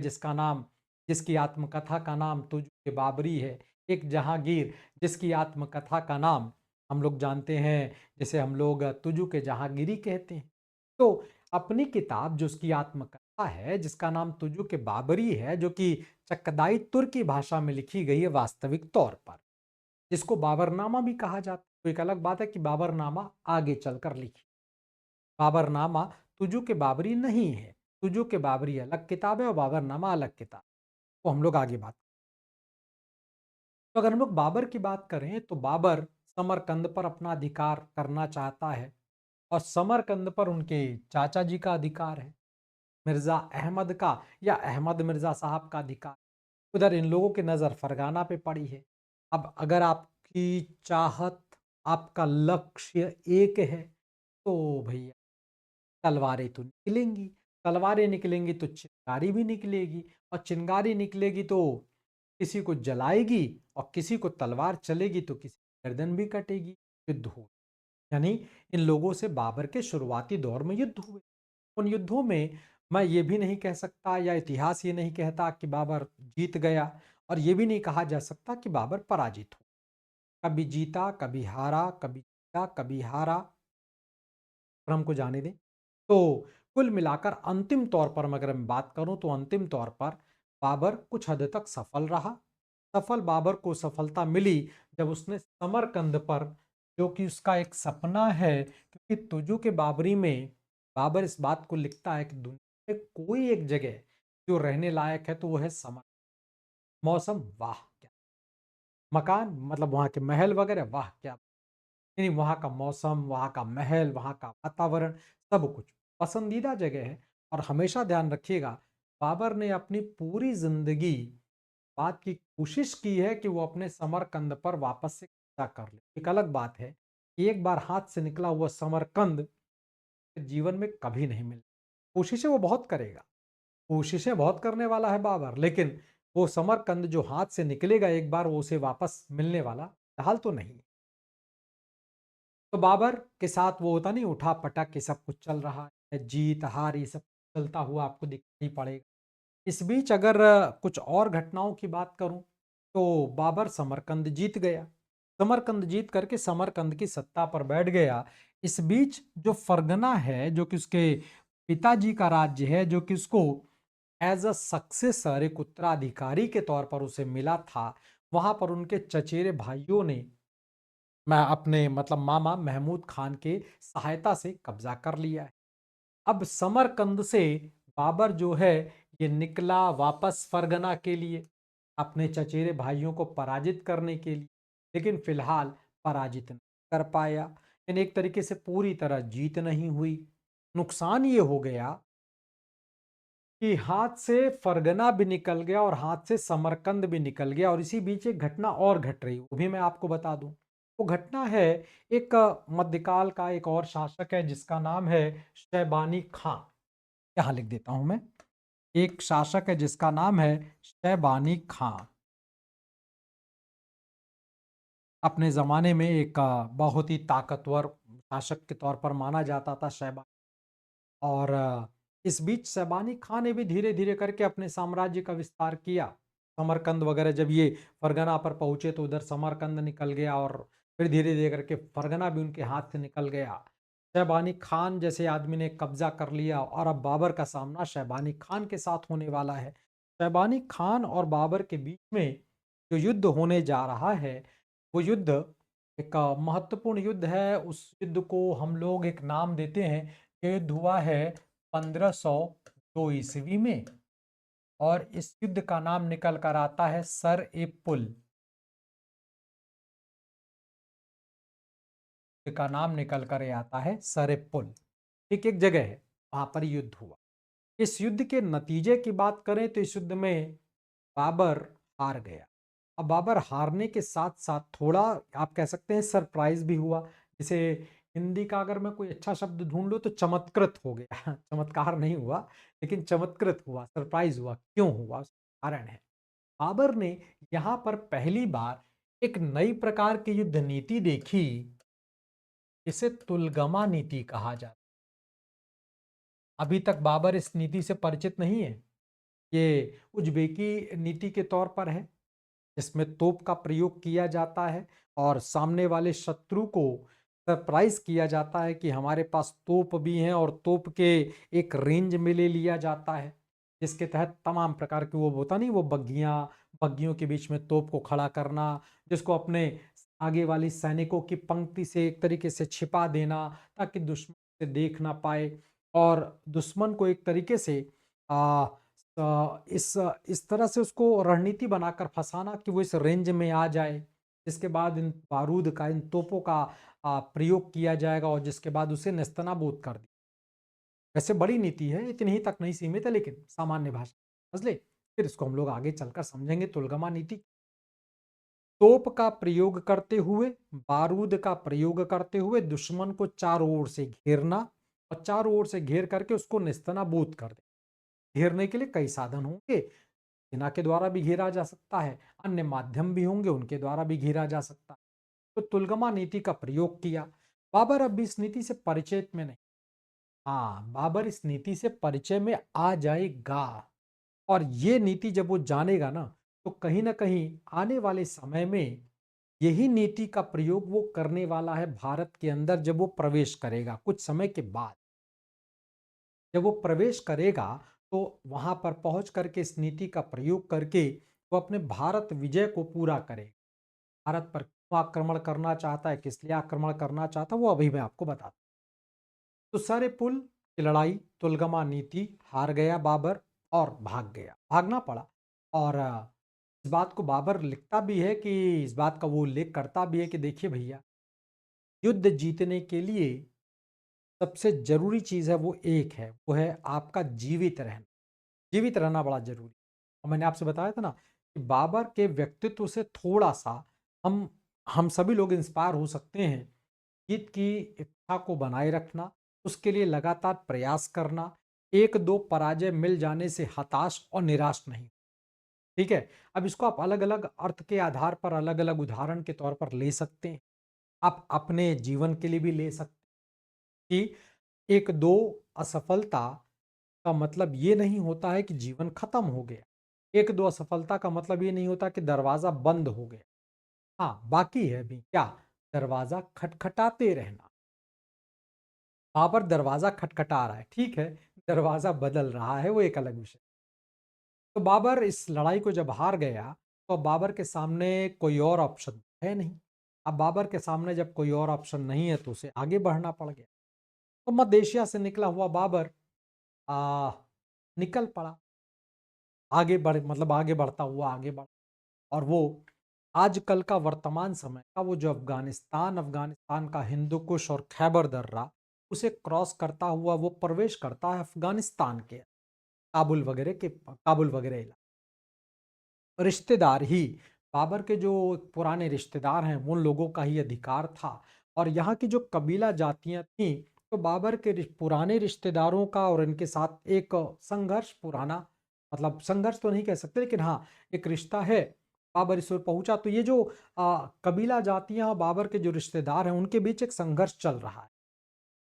जिसकी आत्मकथा का नाम तुझ के बाबरी है। एक जहांगीर जिसकी आत्मकथा का नाम हम लोग जानते हैं, जिसे हम लोग तुजू के जहांगीरी कहते हैं। तो अपनी किताब जो उसकी आत्मकथा है, जिसका नाम तुजू के बाबरी है, जो कि चकदाई तुर्की भाषा में लिखी गई है वास्तविक तौर पर, जिसको बाबरनामा भी कहा जाता है। तो एक अलग बात है कि बाबरनामा आगे चलकर लिखी, बाबरनामा तुजू के बाबरी नहीं है। तुजू के बाबरी अलग किताब है और बाबरनामा अलग किताब। तो हम लोग आगे बात, तो अगर हम लोग बाबर की बात करें तो बाबर समरकंद पर अपना अधिकार करना चाहता है और समरकंद पर उनके चाचा जी का अधिकार है, मिर्जा अहमद का या अहमद मिर्जा साहब का अधिकार। उधर इन लोगों की नज़र फरगाना पे पड़ी है। अब अगर आपकी चाहत, आपका लक्ष्य एक है तो भैया तलवारें तो निकलेंगी, तलवारें निकलेंगी तो चिंगारी भी निकलेगी, और चिंगारी निकलेगी तो किसी को जलाएगी और किसी को तलवार चलेगी तो किसी की गर्दन भी कटेगी। युद्ध हो, यानी इन लोगों से बाबर के शुरुआती दौर में युद्ध हुए। उन युद्धों में मैं ये भी नहीं कह सकता या इतिहास ये नहीं कहता कि बाबर जीत गया, और ये भी नहीं कहा जा सकता कि बाबर पराजित हो। कभी जीता, कभी हारा, कभी जीता, कभी हारा, पर हमको जाने दें। तो कुल मिलाकर अंतिम तौर पर अगर मैं बात करूं तो अंतिम तौर पर बाबर कुछ हद तक सफल रहा। सफल बाबर को सफलता मिली जब उसने समरकंद पर, जो कि उसका एक सपना है, क्योंकि तुजू के बाबरी में बाबर इस बात को लिखता है कि दुनिया में कोई एक जगह जो रहने लायक है तो वो है समर। मौसम वाह क्या, मकान मतलब वहाँ के महल वगैरह वाह क्या, यानी वहाँ का मौसम, वहाँ का महल, वहाँ का वातावरण, सब कुछ पसंदीदा जगह है। और हमेशा ध्यान रखिएगा, बाबर ने अपनी पूरी जिंदगी बात की कोशिश की है कि वो अपने समरकंद पर वापस से कब्जा कर ले। एक अलग बात है कि एक बार हाथ से निकला हुआ समरकंद जीवन में कभी नहीं मिले। कोशिशें वो बहुत करेगा, कोशिशें बहुत करने वाला है बाबर, लेकिन वो समरकंद जो हाथ से निकलेगा एक बार, वो उसे वापस मिलने वाला हाल तो नहीं। तो बाबर के साथ वो होता नहीं उठा-पटक ये सब कुछ चल रहा है, जीत-हार ये सब चलता हुआ आपको दिखाई पड़ेगा। इस बीच अगर कुछ और घटनाओं की बात करूँ, तो बाबर समरकंद जीत गया। समरकंद जीत करके समरकंद की सत्ता पर बैठ गया। इस बीच जो फरगना है, जो कि उसके पिताजी का राज्य है, जो कि उसको एज़ अ सक्सेसर एक उत्तराधिकारी के तौर पर उसे मिला था, वहाँ पर उनके चचेरे भाइयों ने मैं अपने मतलब मामा महमूद खान के सहायता से कब्जा कर लिया है। अब समरकंद से बाबर जो है ये निकला वापस फरगना के लिए, अपने चचेरे भाइयों को पराजित करने के लिए, लेकिन फिलहाल पराजित नहीं कर पाया। यानी एक तरीके से पूरी तरह जीत नहीं हुई। नुकसान ये हो गया कि हाथ से फरगना भी निकल गया और हाथ से समरकंद भी निकल गया, और इसी बीच एक घटना और घट रही, वो भी मैं आपको बता दूं। वो घटना है एक मध्यकाल का एक और शासक है जिसका नाम है शैबानी खां। यहाँ लिख देता हूं मैं। एक शासक है जिसका नाम है शैबानी खां। अपने जमाने में एक बहुत ही ताकतवर शासक के तौर पर माना जाता था शैबानी। और इस बीच शैबानी खां ने भी धीरे-धीरे करके अपने साम्राज्य का विस्तार किया। समरकंद वगैरह जब ये फरगना पर पहुँचे तो उधर समरकंद निकल गया, और फिर धीरे-धीरे करके फरगना भी उनके हाथ से निकल गया। शैबानी खान जैसे आदमी ने कब्जा कर लिया, और अब बाबर का सामना शैबानी खान के साथ होने वाला है। शैबानी खान और बाबर के बीच में जो युद्ध होने जा रहा है, वो युद्ध एक महत्वपूर्ण युद्ध है। उस युद्ध को हम लोग एक नाम देते हैं। ये युद्ध हुआ है 1502 ईस्वी में, और इस युद्ध का नाम निकल कर आता है सर ए पुल। युद्ध का नाम निकल कर ये आता है सर ए पुल। ठीक एक जगह है, वहां पर युद्ध हुआ। इस युद्ध के नतीजे की बात करें तो इस युद्ध में बाबर हार गया। अब बाबर हारने के साथ साथ थोड़ा आप कह सकते हैं सरप्राइज भी हुआ। जैसे हिंदी का अगर मैं कोई अच्छा शब्द ढूंढ लूं तो चमत्कृत हो गया। चमत्कार नहीं हुआ, लेकिन चमत्कृत हुआ, सरप्राइज हुआ। क्यों हुआ, उसका कारण है बाबर ने यहाँ पर पहली बार एक नई प्रकार की युद्ध नीति देखी, जिसे तुलगमा नीति कहा जाता है। अभी तक बाबर इस नीति से परिचित नहीं है। ये उज़्बेकी नीति के तौर पर है, इसमें तोप का प्रयोग किया जाता है और सामने वाले शत्रु को सरप्राइज किया जाता है कि हमारे पास तोप भी हैं, और तोप के एक रेंज में ले लिया जाता है, जिसके तहत तमाम प्रकार के वो होता नहीं, वो बग्गियां, बग्गियों के बीच में तोप को खड़ा करना, जिसको अपने आगे वाली सैनिकों की पंक्ति से एक तरीके से छिपा देना ताकि दुश्मन से देख ना पाए, और दुश्मन को एक तरीके से आ, इस तरह से उसको रणनीति बनाकर फंसाना कि वो इस रेंज में आ जाए। इसके बाद इन बारूद का, इन तोपों का प्रयोग किया जाएगा, और जिसके बाद उसे नेस्तनाबूद कर दिया। वैसे बड़ी नीति है, इतनी ही तक नहीं सीमित है, लेकिन सामान्य भाषा समझ ले। फिर इसको हम लोग आगे चलकर समझेंगे। तुलगमा नीति तोप का प्रयोग करते हुए, बारूद का प्रयोग करते हुए दुश्मन को चारों ओर से घेरना, और चारों ओर से घेर करके उसको नेस्तनाबूद कर दे। घेरने के लिए कई साधन होंगे। सेना के द्वारा भी घेरा जा सकता है, अन्य माध्यम भी होंगे, उनके द्वारा भी घेरा जा सकता है। तो तुलगमा नीति का प्रयोग किया। बाबर अब इस नीति से परिचित में नहीं। हाँ, बाबर इस नीति से परिचय में आ जाएगा, और ये नीति जब वो जानेगा ना, तो कहीं ना कहीं आने वाले समय में यही नीति का प्रयोग वो करने वाला है भारत के अंदर। जब वो प्रवेश करेगा कुछ समय के बाद, जब वो प्रवेश करेगा, तो वहां पर पहुंच करके इस नीति का प्रयोग करके वो अपने भारत विजय को पूरा करेगा। भारत पर क्यों आक्रमण करना चाहता है, किस लिए आक्रमण करना चाहता है, वो अभी मैं आपको बताता हूं। तो सरे पुल की लड़ाई, तुलगमा नीति, हार गया बाबर और भाग गया, भागना पड़ा। और इस बात को बाबर लिखता भी है कि इस बात का वो उल्लेख करता भी है कि देखिए भैया, युद्ध जीतने के लिए सबसे जरूरी चीज है वो एक है, वो है आपका जीवित रहना। जीवित रहना बड़ा जरूरी। और मैंने आपसे बताया था ना कि बाबर के व्यक्तित्व से थोड़ा सा हम हम सभी लोग इंस्पायर हो सकते हैं। जीत की इच्छा को बनाए रखना, उसके लिए लगातार प्रयास करना, एक दो पराजय मिल जाने से हताश और निराश नहीं। ठीक है। अब इसको आप अलग अलग अर्थ के आधार पर अलग अलग उदाहरण के तौर पर ले सकते हैं। आप अपने जीवन के लिए भी ले सकते हैं कि 1-2 असफलता का मतलब ये नहीं होता है कि जीवन खत्म हो गया। 1-2 असफलता का मतलब ये नहीं होता कि दरवाज़ा बंद हो गया। हाँ, बाकी है अभी क्या? दरवाज़ा खटखटाते रहना। बाबर दरवाज़ा खटखटा रहा है, ठीक है, दरवाज़ा बदल रहा है, वो एक अलग विषय। तो बाबर इस लड़ाई को जब हार गया, तो अब बाबर के सामने कोई और ऑप्शन है नहीं। अब बाबर के सामने जब कोई और ऑप्शन नहीं है, तो उसे आगे बढ़ना पड़ गया। तो मध्य एशिया से निकला हुआ बाबर आ, निकल पड़ा, आगे बढ़ मतलब आगे बढ़ता हुआ आगे बढ़, और वो आजकल का वर्तमान समय का वो जो अफ़गानिस्तान का हिंदू कुश और खैबर दर्रा, उसे क्रॉस करता हुआ वो प्रवेश करता है अफ़गानिस्तान के काबुल वगैरह इलाके। रिश्तेदार ही बाबर के जो पुराने रिश्तेदार हैं, उन लोगों का ही अधिकार था, और यहाँ की जो कबीला जातियाँ थीं, तो बाबर के पुराने रिश्तेदारों का और इनके साथ एक संघर्ष पुराना, मतलब संघर्ष तो नहीं कह सकते, लेकिन हाँ, एक रिश्ता है। बाबर इस ओर पहुंचा, तो ये जो कबीला जातियां बाबर के जो रिश्तेदार हैं, उनके बीच एक संघर्ष चल रहा है।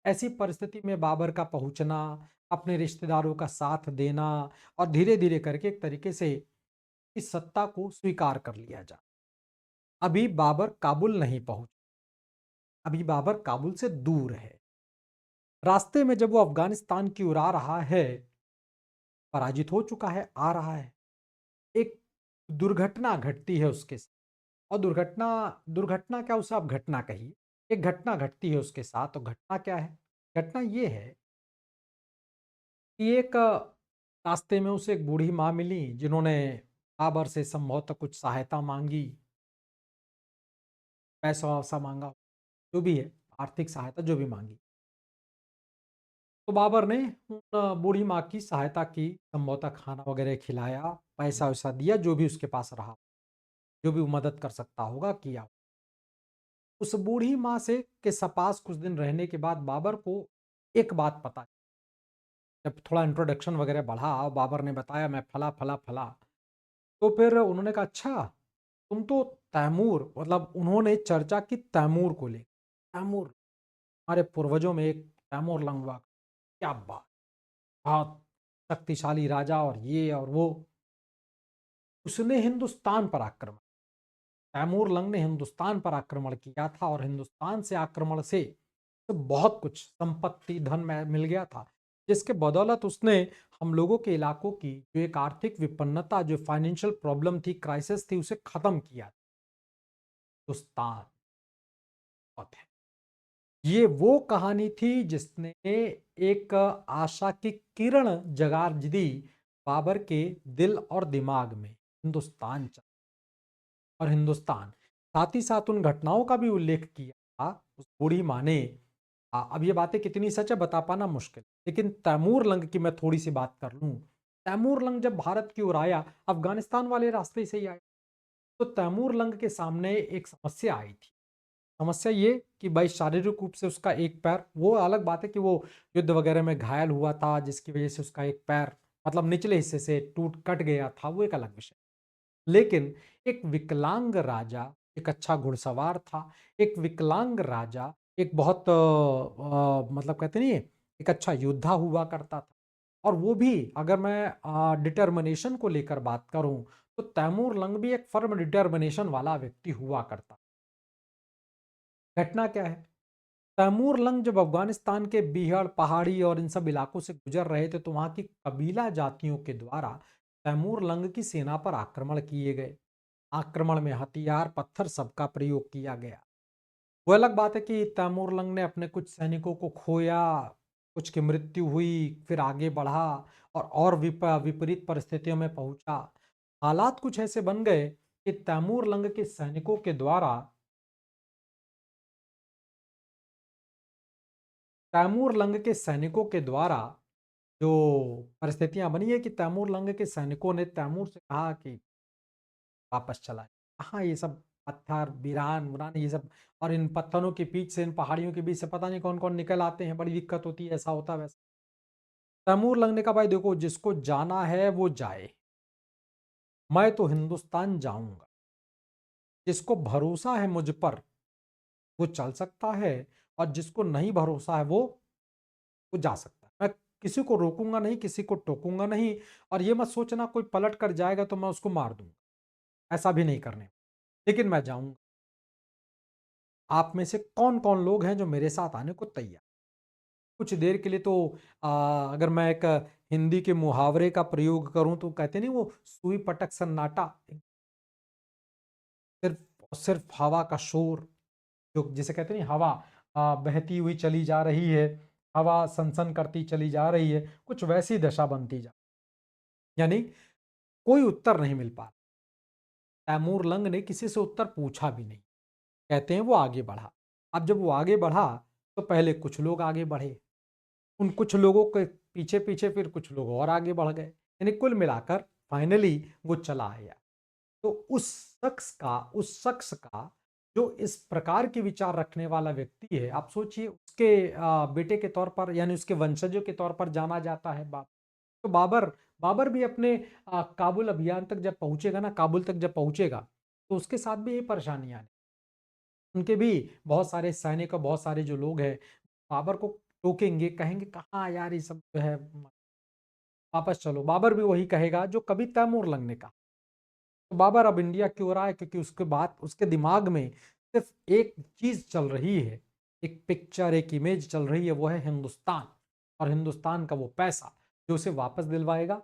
ऐसी परिस्थिति में बाबर का पहुंचना, अपने रिश्तेदारों का साथ देना, और धीरे धीरे करके एक तरीके से इस सत्ता को स्वीकार कर लिया जाए। अभी बाबर काबुल नहीं पहुंचा, अभी बाबर काबुल से दूर है। रास्ते में जब वो अफगानिस्तान की ओर आ रहा है, पराजित हो चुका है, आ रहा है, एक दुर्घटना घटती है उसके साथ। और दुर्घटना दुर्घटना क्या, उसे आप घटना कहिए। एक घटना घटती है उसके साथ, तो घटना क्या है? घटना ये है कि एक रास्ते में उसे एक बूढ़ी माँ मिली, जिन्होंने बाबर से संभवतः कुछ सहायता मांगी, पैसा वैसा मांगा, जो भी है, आर्थिक सहायता जो भी मांगी। तो बाबर ने उन बूढ़ी माँ की सहायता की, संभवतः खाना वगैरह खिलाया, पैसा वैसा दिया, जो भी उसके पास रहा, जो भी वो मदद कर सकता होगा किया। उस बूढ़ी माँ से के पास कुछ दिन रहने के बाद बाबर को एक बात पता, जब थोड़ा इंट्रोडक्शन वगैरह बढ़ा और बाबर ने बताया मैं फला फला फला, तो फिर उन्होंने कहा अच्छा, तुम तो तैमूर, मतलब उन्होंने चर्चा की तैमूर को लेकर। तैमूर, हमारे पूर्वजों में एक तैमूर लंग हुआ, क्या बात, बहुत शक्तिशाली राजा और ये और वो। उसने हिंदुस्तान पर आक्रमण, तैमूर लंग ने हिंदुस्तान पर आक्रमण किया था, और हिंदुस्तान से आक्रमण से तो बहुत कुछ संपत्ति धन में मिल गया था, जिसके बदौलत उसने हम लोगों के इलाकों की जो एक आर्थिक विपन्नता, जो फाइनेंशियल प्रॉब्लम थी, क्राइसिस थी, उसे खत्म किया। हिंदुस्तान बहुत है। ये वो कहानी थी जिसने एक आशा की किरण जगा दी बाबर के दिल और दिमाग में। हिंदुस्तान और हिंदुस्तान, साथ ही साथ उन घटनाओं का भी उल्लेख किया था उस बूढ़ी माँ ने। अब ये बातें कितनी सच है बता पाना मुश्किल, लेकिन तैमूर लंग की मैं थोड़ी सी बात कर लूं। तैमूर लंग जब भारत की ओर आया, अफगानिस्तान वाले रास्ते से ही आया, तो तैमूर लंग के सामने एक समस्या आई थी। समस्या ये कि भाई शारीरिक रूप से उसका एक पैर, वो अलग बात है कि वो युद्ध वगैरह में घायल हुआ था, जिसकी वजह से उसका एक पैर, मतलब निचले हिस्से से टूट कट गया था, वो एक अलग विषय। लेकिन एक विकलांग राजा, एक अच्छा घुड़सवार था, एक विकलांग राजा, एक बहुत मतलब कहते नहीं, एक अच्छा योद्धा हुआ करता था। और वो भी, अगर मैं डिटर्मिनेशन को लेकर बात करूं, तो तैमूर लंग भी एक फर्म डिटर्मिनेशन वाला व्यक्ति हुआ करता। घटना क्या है? तैमूर लंग जब अफगानिस्तान के बिहड़ पहाड़ी और इन सब इलाकों से गुजर रहे थे, तो वहां की कबीला जातियों के द्वारा तैमूर लंग की सेना पर आक्रमण किए गए। आक्रमण में हथियार पत्थर सबका प्रयोग किया गया। वो अलग बात है कि तैमूर लंग ने अपने कुछ सैनिकों को खोया, कुछ की मृत्यु हुई, फिर आगे बढ़ा और विपरीत परिस्थितियों में पहुंचा। हालात कुछ ऐसे बन गए कि तैमूर लंग के सैनिकों के द्वारा, तैमूर लंग के सैनिकों के द्वारा जो परिस्थितियां बनी है कि तैमूर लंग के सैनिकों ने तैमूर से कहा कि वापस चला जाए। हाँ, ये सब पत्थर बिरान मुरान ये सब, और इन पत्थरों के बीच से, इन पहाड़ियों के बीच से पता नहीं कौन कौन निकल आते हैं, बड़ी दिक्कत होती है, ऐसा होता है वैसा। तैमूर लंग ने कहा भाई देखो, जिसको जाना है वो जाए, मैं तो हिंदुस्तान जाऊंगा, जिसको भरोसा है मुझ पर, वो चल सकता है, और जिसको नहीं भरोसा है वो जा सकता है। मैं किसी को रोकूँगा नहीं, किसी को टोकूँगा नहीं, और ये मत सोचना कोई पलट कर जाएगा तो मैं उसको मार दूँगा, ऐसा भी नहीं करने। लेकिन मैं जाऊँगा। आप में से कौन-कौन लोग हैं जो मेरे साथ आने को तैयार? कुछ देर के लिए तो अगर मैं एक हिंदी के मुहावरे का प्रयोग करूँ तो कहते नहीं, वो सुई पटक सन्नाटा, सिर्फ़ सिर्फ़ हवा का शोर, जो जिसे कहते नहीं, हवा बहती हुई चली जा रही है, हवा सनसन करती चली जा रही है, कुछ वैसी दशा बनती जा, यानी कोई उत्तर नहीं मिल पा रहा। तैमूर लंग ने किसी से उत्तर पूछा भी नहीं। कहते हैं वो आगे बढ़ा। अब जब वो आगे बढ़ा, तो पहले कुछ लोग आगे बढ़े। उन कुछ लोगों के पीछे-पीछे फिर कुछ लोग और आगे बढ़ गए। यानी कुल मिलाकर फाइनली वो चला आया। तो उस शख्स का जो इस प्रकार के विचार रखने वाला व्यक्ति है, आप सोचिए उसके बेटे के तौर पर, यानी उसके वंशजों के तौर पर जाना जाता है तो बाबर बाबर भी अपने काबुल अभियान तक जब पहुँचेगा ना, काबुल तक जब पहुँचेगा, तो उसके साथ भी यही परेशानियाँ आनी। उनके भी बहुत सारे सैनिक और बहुत सारे जो लोग हैं, बाबर को टोकेंगे, कहेंगे कहाँ यार ये सब जो है, वापस चलो। बाबर भी वही कहेगा जो कभी तैमूर लंग ने कहा। तो बाबर अब इंडिया क्यों रहा है? क्योंकि उसके बाद उसके दिमाग में सिर्फ एक चीज चल रही है, एक पिक्चर, एक इमेज चल रही है, वो है हिंदुस्तान, और हिंदुस्तान का वो पैसा जो उसे वापस दिलवाएगा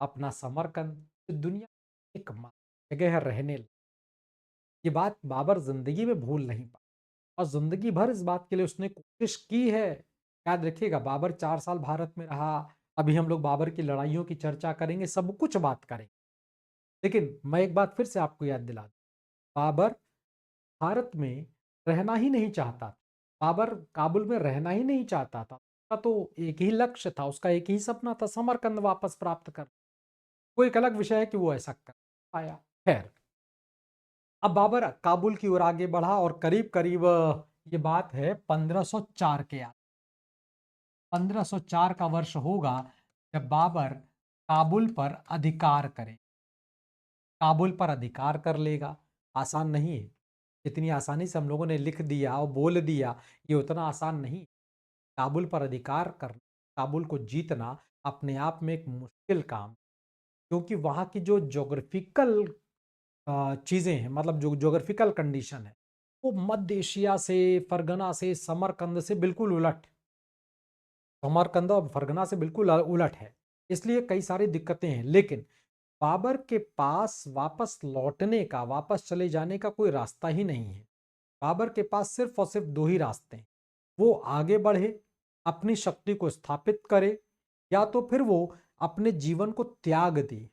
अपना समरकंद, जो दुनिया की एक जगह है रहने लायक। ये बात बाबर जिंदगी में भूल नहीं पाया, और जिंदगी भर इस बात के लिए उसने कोशिश की है। याद रखिएगा, बाबर 4 साल भारत में रहा। अभी हम लोग बाबर की लड़ाइयों की चर्चा करेंगे, सब कुछ बात करेंगे। लेकिन मैं एक बात फिर से आपको याद दिला दूं, बाबर भारत में रहना ही नहीं चाहता था। बाबर काबुल में रहना ही नहीं चाहता था। उसका तो एक ही लक्ष्य था, उसका एक ही सपना था, समरकंद वापस प्राप्त कर। वो एक अलग विषय है कि वो ऐसा कर पाया। खैर, अब बाबर काबुल की ओर आगे बढ़ा, और करीब करीब ये बात है 1504 के। 1504 का वर्ष होगा जब बाबर काबुल पर अधिकार करे। काबुल पर अधिकार कर लेगा, आसान नहीं है। जितनी आसानी से हम लोगों ने लिख दिया और बोल दिया, ये उतना आसान नहीं। काबुल पर अधिकार करना, काबुल को जीतना अपने आप में एक मुश्किल काम, क्योंकि वहाँ की जो ज्योग्राफिकल चीज़ें हैं, मतलब जो ज्योग्राफिकल कंडीशन है, वो मध्य एशिया से, फरगना से, समरकंद से बिल्कुल उलट। समरकंद और फरगना से बिल्कुल उलट है। इसलिए कई सारी दिक्कतें हैं, लेकिन बाबर के पास वापस लौटने का, वापस चले जाने का कोई रास्ता ही नहीं है। बाबर के पास सिर्फ और सिर्फ दो ही रास्ते हैं। वो आगे बढ़े, अपनी शक्ति को स्थापित करे, या तो फिर वो अपने जीवन को त्याग दे।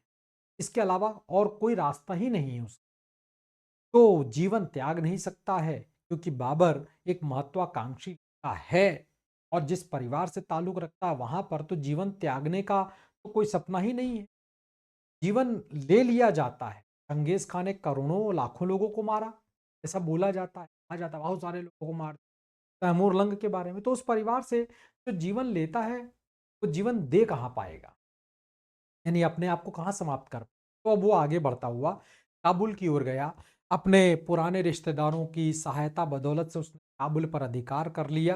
इसके अलावा और कोई रास्ता ही नहीं है उसका। तो जीवन त्याग नहीं सकता है, क्योंकि बाबर एक महत्वाकांक्षी का है, और जिस परिवार से ताल्लुक रखता है वहां पर तो जीवन त्यागने का तो कोई सपना ही नहीं है। जीवन ले लिया जाता है। चंगेज खान ने करोड़ों लाखों लोगों को मारा, ऐसा बोला जाता है, कहा जाता है बहुत सारे लोगों को मार। तैमूर लंग के बारे में तो उस परिवार से जो जीवन लेता है, वो जीवन दे कहाँ पाएगा, यानी अपने आप को कहाँ समाप्त कर। तो अब वो आगे बढ़ता हुआ काबुल की ओर गया। अपने पुराने रिश्तेदारों की सहायता बदौलत से उसने काबुल पर अधिकार कर लिया।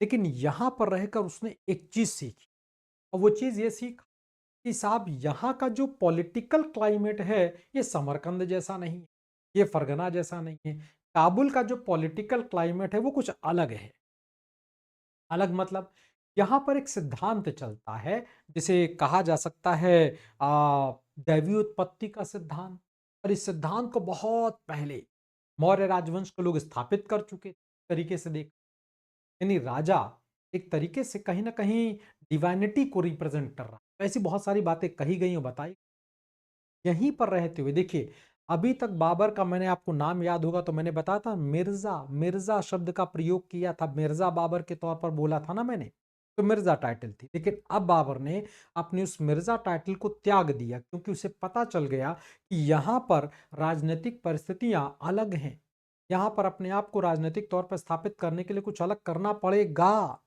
लेकिन यहाँ पर रहकर उसने एक चीज सीखी, और वो चीज ये सीख कि साहब यहाँ का जो पॉलिटिकल क्लाइमेट है, ये समरकंद जैसा नहीं है, ये फरगना जैसा नहीं है। काबुल का जो पॉलिटिकल क्लाइमेट है वो कुछ अलग है। अलग मतलब, यहाँ पर एक सिद्धांत चलता है, जिसे कहा जा सकता है दैवीय उत्पत्ति का सिद्धांत। और इस सिद्धांत को बहुत पहले मौर्य राजवंश के लोग स्थापित कर चुके तरीके से देख, यानी राजा एक तरीके से कहीं ना कहीं डिवाइनिटी को रिप्रेजेंट कर रहा है। तो ऐसी बहुत सारी बातें कही गई और बताई। यहीं पर रहते हुए देखिए, अभी तक बाबर का, मैंने आपको नाम याद होगा तो मैंने बताया था, मिर्जा, मिर्जा शब्द का प्रयोग किया था, मिर्जा बाबर के तौर पर बोला था ना मैंने। तो मिर्जा टाइटल थी, लेकिन अब बाबर ने अपनी उस मिर्जा टाइटल को त्याग दिया, क्योंकि उसे पता चल गया कि यहाँ पर राजनीतिक परिस्थितियां अलग हैं। यहाँ पर अपने आप को राजनीतिक तौर पर स्थापित करने के लिए कुछ अलग करना पड़ेगा।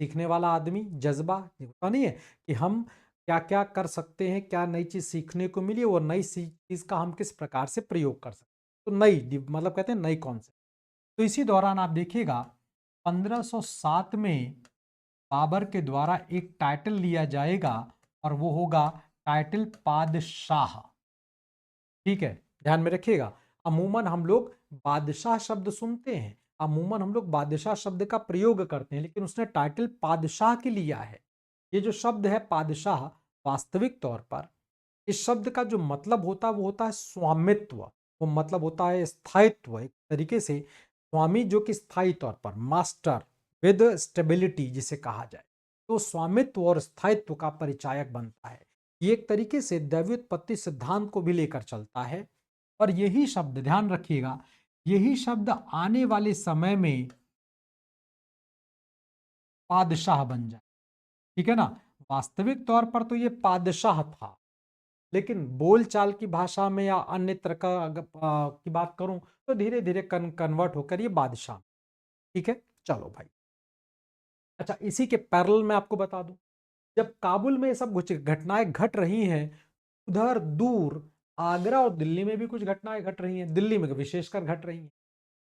सीखने वाला आदमी, जज्बा, ये होता नहीं है कि हम क्या क्या कर सकते हैं, क्या नई चीज सीखने को मिली, और नई चीज का हम किस प्रकार से प्रयोग कर सकते हैं। तो मतलब कहते हैं नई कॉन्सेप्ट। तो इसी दौरान आप देखिएगा 1507 में बाबर के द्वारा एक टाइटल लिया जाएगा और वो होगा टाइटल पादशाह। ठीक है, ध्यान में रखिएगा। अमूमन हम लोग बादशाह शब्द सुनते हैं, अमूमन हम लोग बादशाह शब्द का प्रयोग करते हैं, लेकिन उसने टाइटल पादशाह के लिया है। ये जो शब्द है पादशाह, वास्तविक तौर पर इस शब्द का जो मतलब होता है वो होता है स्वामित्व, वो मतलब होता है स्थायित्व। एक तरीके से स्वामी जो कि स्थायी तौर पर, मास्टर विद स्टेबिलिटी जिसे कहा जाए, तो स्वामित्व और स्थायित्व का परिचायक बनता है। ये एक तरीके से दैव्योत्पत्ति सिद्धांत को भी लेकर चलता है। और यही शब्द ध्यान रखिएगा, यही शब्द आने वाले समय में पादशाह बन जाए। ठीक है ना, वास्तविक तौर पर तो ये पादशाह था, लेकिन बोलचाल की भाषा में या अन्य तरह का की बात करूं तो धीरे धीरे कन्वर्ट होकर ये बादशाह। ठीक है, चलो भाई। अच्छा, इसी के पैरेलल में आपको बता दूं, जब काबुल में ये सब कुछ घटनाएं घट रही हैं, उधर दूर आगरा और दिल्ली में भी कुछ घटनाएं घट रही हैं, दिल्ली में विशेषकर घट रही हैं।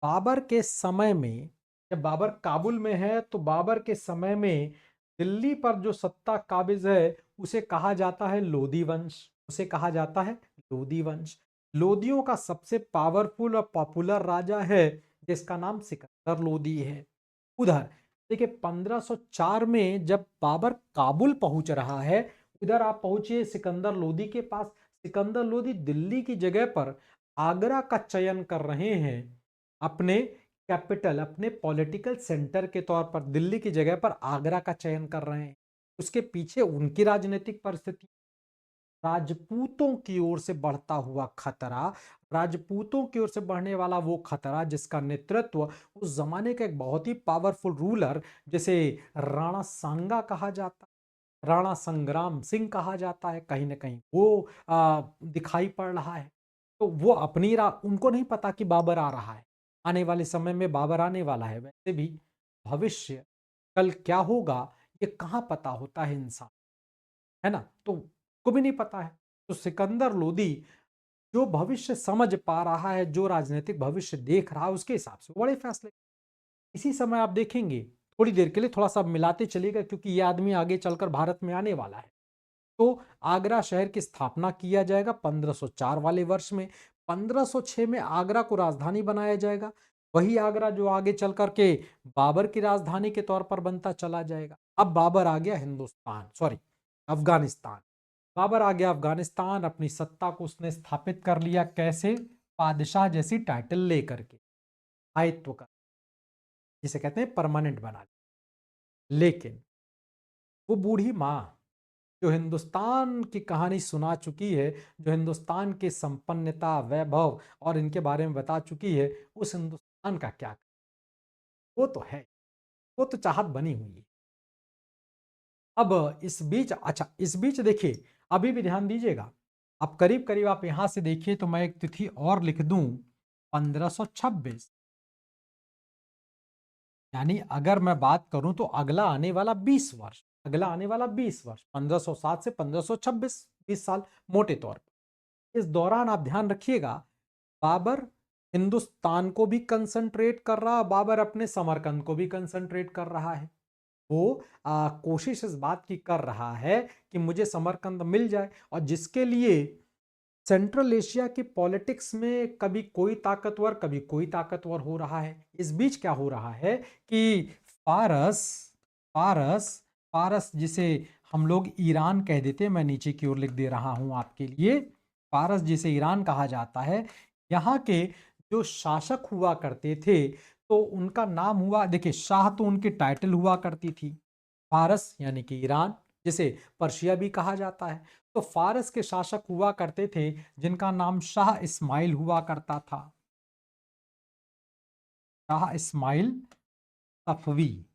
बाबर के समय में, जब बाबर काबुल में है तो बाबर के समय में दिल्ली पर जो सत्ता काबिज है उसे कहा जाता है लोधी वंश, उसे कहा जाता है लोधी वंश। लोधियों का सबसे पावरफुल और पॉपुलर राजा है जिसका नाम सिकंदर लोधी है। उधर देखिए 1504 में जब बाबर काबुल पहुंच रहा है, उधर आप पहुंचिए सिकंदर लोधी के पास। सिकंदर लोधी दिल्ली की जगह पर आगरा का चयन कर रहे हैं अपने कैपिटल, अपने पॉलिटिकल सेंटर के तौर पर। दिल्ली की जगह पर आगरा का चयन कर रहे हैं। उसके पीछे उनकी राजनीतिक परिस्थिति, राजपूतों की ओर से बढ़ता हुआ खतरा, राजपूतों की ओर से बढ़ने वाला वो खतरा जिसका नेतृत्व उस जमाने का एक बहुत ही पावरफुल रूलर जिसे राणा सांगा कहा जाता, राणा संग्राम सिंह कहा जाता है, कहीं ना कहीं वो दिखाई पड़ रहा है। तो वो अपनी उनको नहीं पता कि बाबर आ रहा है, आने वाले समय में बाबर आने वाला है। वैसे भी भविष्य कल क्या होगा ये कहाँ पता होता है इंसान, है ना, तो को भी नहीं पता है। तो सिकंदर लोदी जो भविष्य समझ पा रहा है, जो राजनीतिक भविष्य देख रहा है, उसके हिसाब से बड़े फैसले। इसी समय आप देखेंगे, थोड़ी देर के लिए थोड़ा सा मिलाते चलिएगा क्योंकि ये आदमी आगे चलकर भारत में आने वाला है। तो आगरा शहर की स्थापना किया जाएगा 1504 वाले वर्ष में। 1506 में आगरा को राजधानी बनाया जाएगा। वही आगरा जो आगे चल करके बाबर की राजधानी के तौर पर बनता चला जाएगा। अब बाबर आ गया हिंदुस्तान, सॉरी अफगानिस्तान। बाबर आ गया अफगानिस्तान, अपनी सत्ता को उसने स्थापित कर लिया। कैसे? पादशाह जैसी टाइटल लेकर के, आयत्व का, जिसे कहते हैं परमानेंट बना लिया। लेकिन वो बूढ़ी माँ जो हिंदुस्तान की कहानी सुना चुकी है, जो हिंदुस्तान की संपन्नता, वैभव और इनके बारे में बता चुकी है, उस हिंदुस्तान का क्या? वो तो है, वो तो चाहत बनी हुई है। अब इस बीच, अच्छा इस बीच देखिए, अभी भी ध्यान दीजिएगा, अब करीब करीब आप यहां से देखिए तो मैं एक तिथि और लिख दूं, 1526। यानी अगर मैं बात करूं तो अगला आने वाला 20 वर्ष, अगला आने वाला 20 वर्ष, 1507 से 1526, 20 साल मोटे तौर पर। इस दौरान आप ध्यान रखिएगा, बाबर हिंदुस्तान को भी कंसंट्रेट कर रहा, बाबर अपने समरकंद को भी कंसंट्रेट कर रहा है। वो कोशिश इस बात की कर रहा है कि मुझे समरकंद मिल जाए, और जिसके लिए सेंट्रल एशिया की पॉलिटिक्स में कभी कोई ताकतवर कभी कोई ताकतवर हो रहा है। इस बीच क्या हो रहा है कि फारस, फारस फारस जिसे हम लोग ईरान कह देते हैं, मैं नीचे की ओर लिख दे रहा हूं आपके लिए, फारस जिसे ईरान कहा जाता है, यहाँ के जो शासक हुआ करते थे तो उनका नाम हुआ, देखिए शाह तो उनकी टाइटल हुआ करती थी, फारस यानी कि ईरान, जिसे पर्शिया भी कहा जाता है। तो फारस के शासक हुआ करते थे जिनका नाम शाह इस्माइल हुआ करता था, शाह इस्माइल सफवी।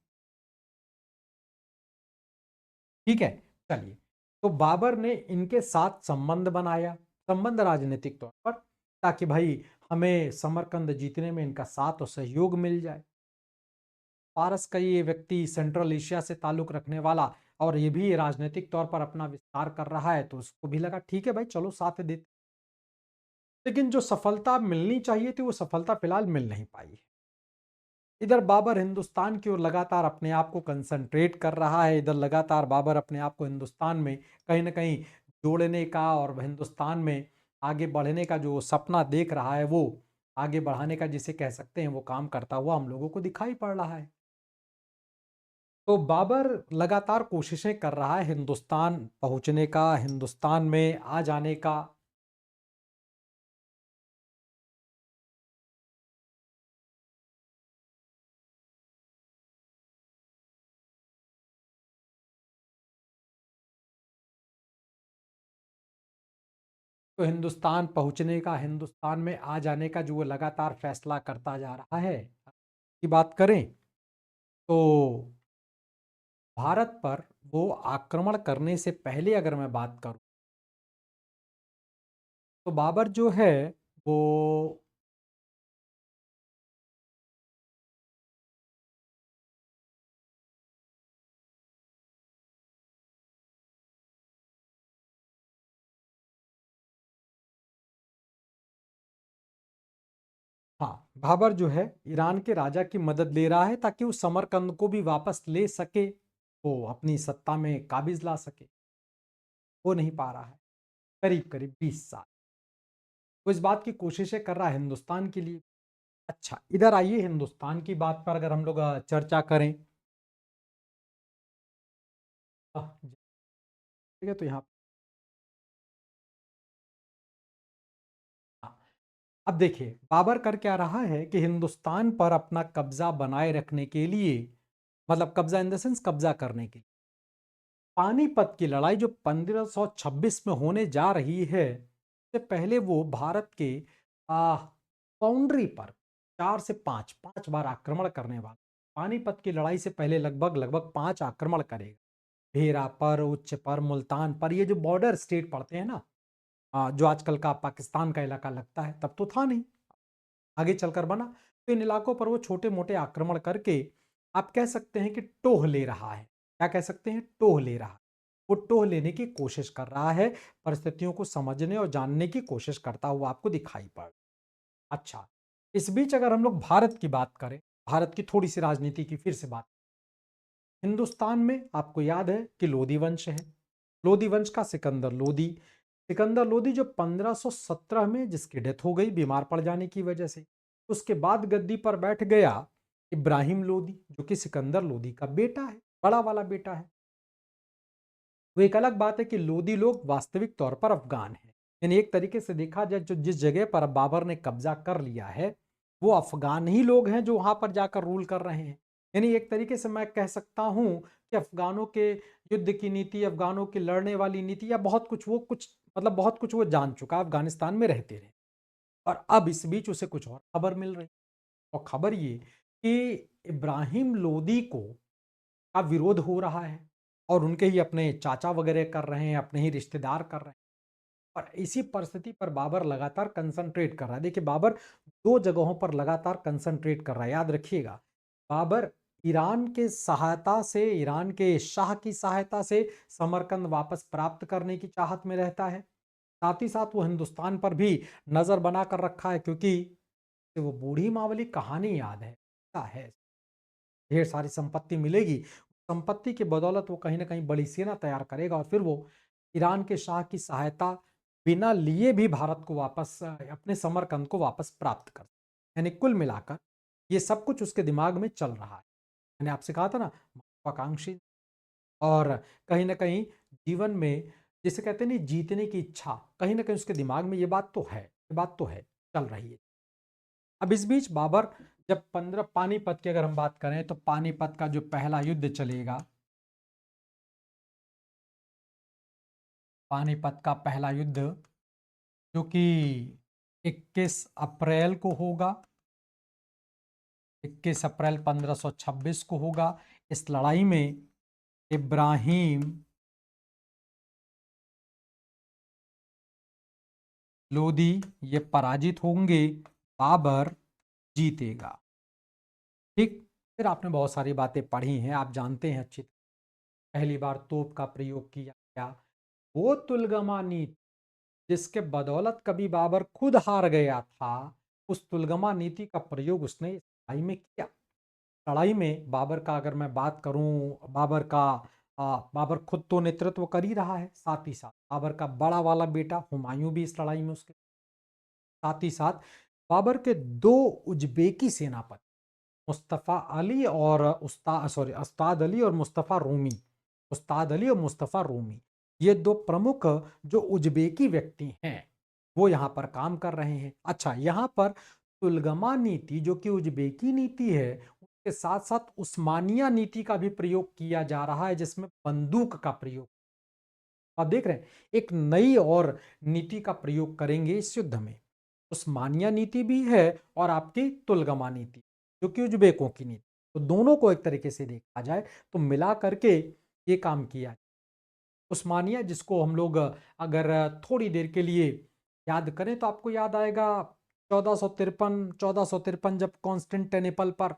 ठीक है, चलिए। तो बाबर ने इनके साथ संबंध बनाया, संबंध राजनीतिक तौर पर, ताकि भाई हमें समरकंद जीतने में इनका साथ और सहयोग मिल जाए। पारस का ये व्यक्ति सेंट्रल एशिया से ताल्लुक रखने वाला, और ये भी राजनीतिक तौर पर अपना विस्तार कर रहा है, तो उसको भी लगा ठीक है भाई चलो साथ देते। लेकिन जो सफलता मिलनी चाहिए थी वो सफलता फिलहाल मिल नहीं पाई। इधर बाबर हिंदुस्तान की ओर लगातार अपने आप को कंसंट्रेट कर रहा है, इधर लगातार बाबर अपने आप को हिंदुस्तान में कहीं न कहीं जोड़ने का और हिंदुस्तान में आगे बढ़ने का जो सपना देख रहा है, वो आगे बढ़ाने का जिसे कह सकते हैं, वो काम करता हुआ हम लोगों को दिखाई पड़ रहा है। तो बाबर लगातार कोशिशें कर रहा है हिंदुस्तान पहुँचने का, हिंदुस्तान में आ जाने का। तो हिंदुस्तान पहुँचने का, हिंदुस्तान में आ जाने का जो वो लगातार फैसला करता जा रहा है। की बात करें तो भारत पर वो आक्रमण करने से पहले अगर मैं बात करूँ, तो बाबर जो है वो हाँ, बाबर जो है ईरान के राजा की मदद ले रहा है ताकि वो समरकंद को भी वापस ले सके, वो अपनी सत्ता में काबिज़ ला सके। हो नहीं पा रहा है, करीब-करीब 20 साल। वो इस बात की कोशिशें कर रहा है हिंदुस्तान के लिए। अच्छा, इधर आइए हिंदुस्तान की बात पर अगर हम लोग चर्चा करें। जी, ठीक है, तो यहाँ हाँ, अब देखिए बाबर कर क्या रहा है कि हिंदुस्तान पर अपना कब्जा बनाए रखने के लिए, मतलब कब्जा इन द सेंस कब्जा करने के लिए, पानीपत की लड़ाई जो 1526 में होने जा रही है, उससे पहले वो भारत के बाउंड्री पर 4 से 5 बार आक्रमण करने वाला। पानीपत की लड़ाई से पहले लगभग लगभग 5 आक्रमण करेगा। भेरा पर, उच्च पर, मुल्तान पर, ये जो बॉर्डर स्टेट पड़ते हैं ना, जो आजकल का पाकिस्तान का इलाका लगता है, तब तो था नहीं, आगे चलकर बना। तो इन इलाकों पर वो छोटे-मोटे आक्रमण करके आप कह सकते हैं कि टोह ले रहा है। क्या कह सकते हैं? टोह ले रहा है। वो टोह लेने की कोशिश कर रहा है, परिस्थितियों को समझने और जानने की कोशिश करता हुआ आपको दिखाई पड़। अच्छा, इस बीच अगर हम लोग भारत की बात करें, भारत की थोड़ी-सी राजनीति की फिर से बात, हिंदुस्तान में आपको याद है कि लोदी वंश है। लोदी वंश का सिकंदर लोदी, सिकंदर लोदी जो 1517 में जिसकी डेथ हो गई बीमार पड़ जाने की वजह से। उसके बाद गद्दी पर बैठ गया इब्राहिम लोदी, जो कि सिकंदर लोदी का बेटा है, बड़ा वाला बेटा है। वो एक अलग बात है कि लोदी लोग वास्तविक तौर पर अफ़गान हैं। यानी एक तरीके से देखा जाए जो जिस जगह पर अब बाबर ने कब्ज़ा कर लिया है, वो अफ़गान ही लोग हैं जो वहाँ पर जाकर रूल कर रहे हैं। यानी एक तरीके से मैं कह सकता हूँ कि अफ़गानों के युद्ध की नीति, अफ़गानों की लड़ने वाली नीति या बहुत कुछ वो कुछ मतलब बहुत कुछ वो जान चुका है, अफ़गानिस्तान में रहते रहे। और अब इस बीच उसे कुछ और खबर मिल रही, और खबर ये कि इब्राहिम लोदी को का विरोध हो रहा है और उनके ही अपने चाचा वगैरह कर रहे हैं, अपने ही रिश्तेदार कर रहे हैं। और इसी परिस्थिति पर बाबर लगातार कंसंट्रेट कर रहा है। देखिए बाबर 2 जगहों पर लगातार कंसंट्रेट कर रहा है, याद रखिएगा। बाबर ईरान के सहायता से, ईरान के शाह की सहायता से समरकंद वापस प्राप्त करने की चाहत में रहता है। साथ ही साथ वो हिंदुस्तान पर भी नज़र बना कर रखा है, क्योंकि वो बूढ़ी माँ वाली कहानी याद है। क्या है? ढेर सारी संपत्ति मिलेगी, संपत्ति की बदौलत वो कहीं न कहीं बड़ी सेना तैयार करेगा और फिर वो ईरान के शाह की सहायता बिना लिए भी भारत को वापस अपने समरकंद को वापस प्राप्त कर, यानी कुल मिलाकर ये सब कुछ उसके दिमाग में चल रहा है। मैंने आपसे कहा था ना, महत्वाकांक्षी, और कहीं न कहीं जीवन में जिसे कहते हैं ना जीतने की इच्छा, कहीं न कहीं उसके दिमाग में ये बात तो है, चल रही है। अब इस बीच बाबर जब 15 पानीपत की अगर हम बात करें तो पानीपत का जो पहला युद्ध चलेगा, पानीपत का पहला युद्ध जो कि 21 अप्रैल को होगा, 21 अप्रैल 1526 को होगा। इस लड़ाई में इब्राहिम लोदी ये पराजित होंगे, बाबर जीतेगा। ठीक, फिर आपने बहुत सारी बातें पढ़ी हैं, आप जानते हैं अच्छी तरह। पहली बार तोप का प्रयोग किया गया, वो तुलगमा नीति जिसके बदौलत कभी बाबर खुद हार गया था, उस तुलगमा नीति का प्रयोग उसने इस लड़ाई में किया। लड़ाई में बाबर का अगर मैं बात करूँ, बाबर खुद तो नेतृत्व कर ही रहा है, साथ ही साथ बाबर का बड़ा वाला बेटा हुमायूं भी इस लड़ाई में उसके साथ ही साथ बाबर के 2 उज़्बेकी सेनापति मुस्तफ़ा अली और उस्ताद अली और मुस्तफ़ा रूमी, उस्ताद अली और मुस्तफ़ा रूमी, ये 2 प्रमुख जो उज़्बेकी व्यक्ति हैं, वो यहाँ पर काम कर रहे हैं। अच्छा, यहाँ पर तुलगमा नीति जो कि उज़्बेकी नीति है, उसके साथ-साथ उस्मानिया नीति का भी प्रयोग किया जा रहा है, जिसमें बंदूक का प्रयोग आप देख रहे हैं, एक नई और नीति का प्रयोग करेंगे इस युद्ध में। उस्मानिया नीति भी है और आपकी तुलगमा नीति, जो कि उज़्बेकों की नीति। तो दोनों को एक तरीके से देखा जाए तो मिला करके ये काम किया जाए। उस्मानिया जिसको हम लोग अगर थोड़ी देर के लिए याद करें तो आपको याद आएगा 1453 जब कॉन्स्टेंटिनोपल पर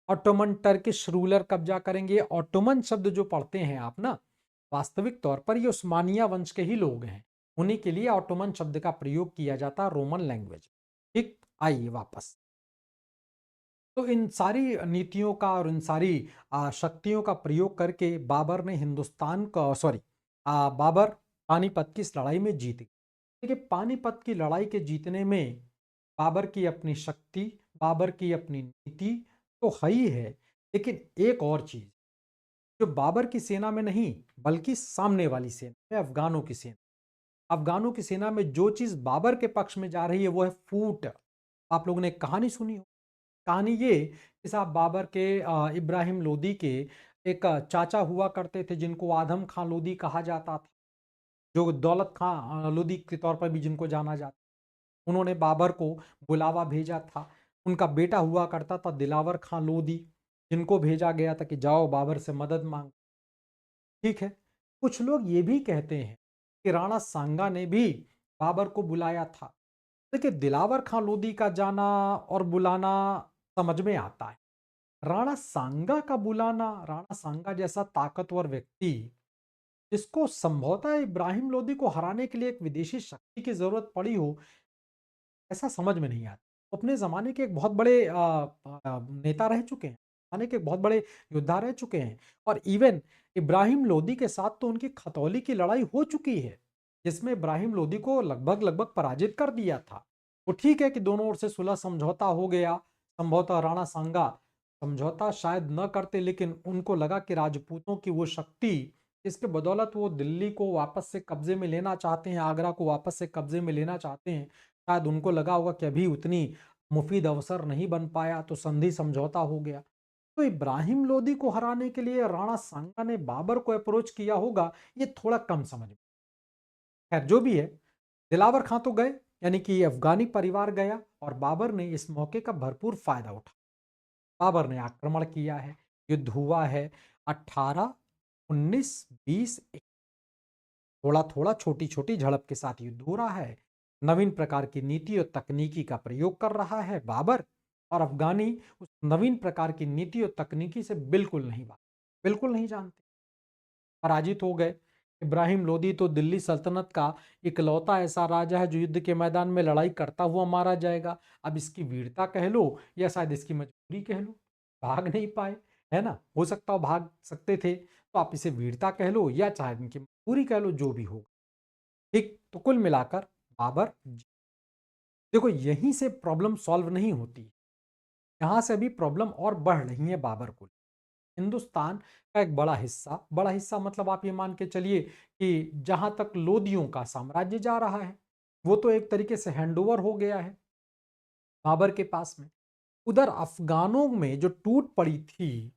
ऑटोमन टर्किश रूलर कब्जा करेंगे। ऑटोमन शब्द जो पढ़ते हैं आप ना, वास्तविक तौर पर ये उस्मानिया वंश के ही लोग हैं। उन्हीं के लिए ऑटोमन शब्द का प्रयोग किया जाता है रोमन लैंग्वेज। ठीक, आइए वापस। तो इन सारी नीतियों का और इन सारी शक्तियों का प्रयोग करके बाबर ने हिंदुस्तान का बाबर पानीपत की इस लड़ाई में जीत गए। देखिए, पानीपत की लड़ाई के जीतने में बाबर की अपनी शक्ति, बाबर की अपनी नीति तो है ही है, लेकिन एक और चीज जो बाबर की सेना में नहीं बल्कि सामने वाली सेना में, अफगानों की सेना, अफगानों की सेना में जो चीज बाबर के पक्ष में जा रही है वो है फूट। आप लोगों ने एक कहानी सुनी हो, कहानी ये कि साहब बाबर के इब्राहिम लोदी के एक चाचा हुआ करते थे जिनको आदम खां लोदी कहा जाता था, जो दौलत खां लोदी के तौर पर भी जिनको जाना जाता। उन्होंने बाबर को बुलावा भेजा था। उनका बेटा हुआ करता था दिलावर खां लोदी, जिनको भेजा गया था कि जाओ बाबर से मदद मांग। ठीक है, कुछ लोग ये भी कहते हैं कि राणा सांगा ने भी बाबर को बुलाया था। देखिए, दिलावर खां लोदी का जाना और बुलाना समझ में आता है। राणा सांगा का बुलाना, राणा सांगा जैसा ताकतवर व्यक्ति जिसको संभवतः इब्राहिम लोदी को हराने के लिए एक विदेशी शक्ति की जरूरत पड़ी हो, ऐसा समझ में नहीं आता। वो अपने ज़माने के एक बहुत बड़े नेता रह चुके हैं, ज़माने के एक बहुत बड़े योद्धा रह चुके हैं और इवन इब्राहिम लोदी के साथ तो उनकी खतौली की लड़ाई हो चुकी है, जिसमें इब्राहिम लोदी को लगभग-लगभग पराजित कर दिया था। वो ठीक है कि दोनों ओर से सुलह समझौता हो गया, संभवतः राणा सांगा समझौता शायद न करते, लेकिन उनको लगा कि राजपूतों की वो शक्ति, जिसके बदौलत वो दिल्ली को वापस से कब्जे में लेना चाहते हैं, आगरा को वापस से कब्जे में लेना चाहते हैं, शायद उनको लगा होगा कि अभी उतनी मुफीद अवसर नहीं बन पाया तो संधि समझौता हो गया। तो इब्राहिम लोदी को हराने के लिए राणा सांगा ने बाबर को अप्रोच किया होगा, ये थोड़ा कम समझ में। खैर जो भी है, दिलावर खां तो गए, यानी कि अफगानी परिवार गया और बाबर ने इस मौके का भरपूर फायदा उठाया। बाबर ने आक्रमण किया है, युद्ध हुआ है 18, 19, 20, थोड़ा-थोड़ा, छोटी-छोटी झड़प के साथ युद्ध हो रहा है। नवीन प्रकार की नीति और तकनीकी का प्रयोग कर रहा है बाबर और अफ़गानी उस नवीन प्रकार की नीति और तकनीकी से बिल्कुल नहीं जानते। पराजित हो गए। इब्राहिम लोदी तो दिल्ली सल्तनत का इकलौता ऐसा राजा है जो युद्ध के मैदान में लड़ाई करता हुआ मारा जाएगा। अब इसकी वीरता कह लो या शायद इसकी मजबूरी कह लो, भाग नहीं पाए, है ना? हो सकता हो भाग सकते थे, तो आप इसे वीरता कह लो या चाहे इनकी मजबूरी कह लो, जो भी हो। ठीक, तो कुल मिलाकर बाबर देखो, यहीं से प्रॉब्लम सॉल्व नहीं होती, यहाँ से अभी प्रॉब्लम और बढ़ रही है बाबर को। हिंदुस्तान का एक बड़ा हिस्सा मतलब आप ये मान के चलिए कि जहां तक लोदियों का साम्राज्य जा रहा है, वो तो एक तरीके से हैंडओवर हो गया है बाबर के पास में। उधर अफगानों में जो टूट पड़ी थी,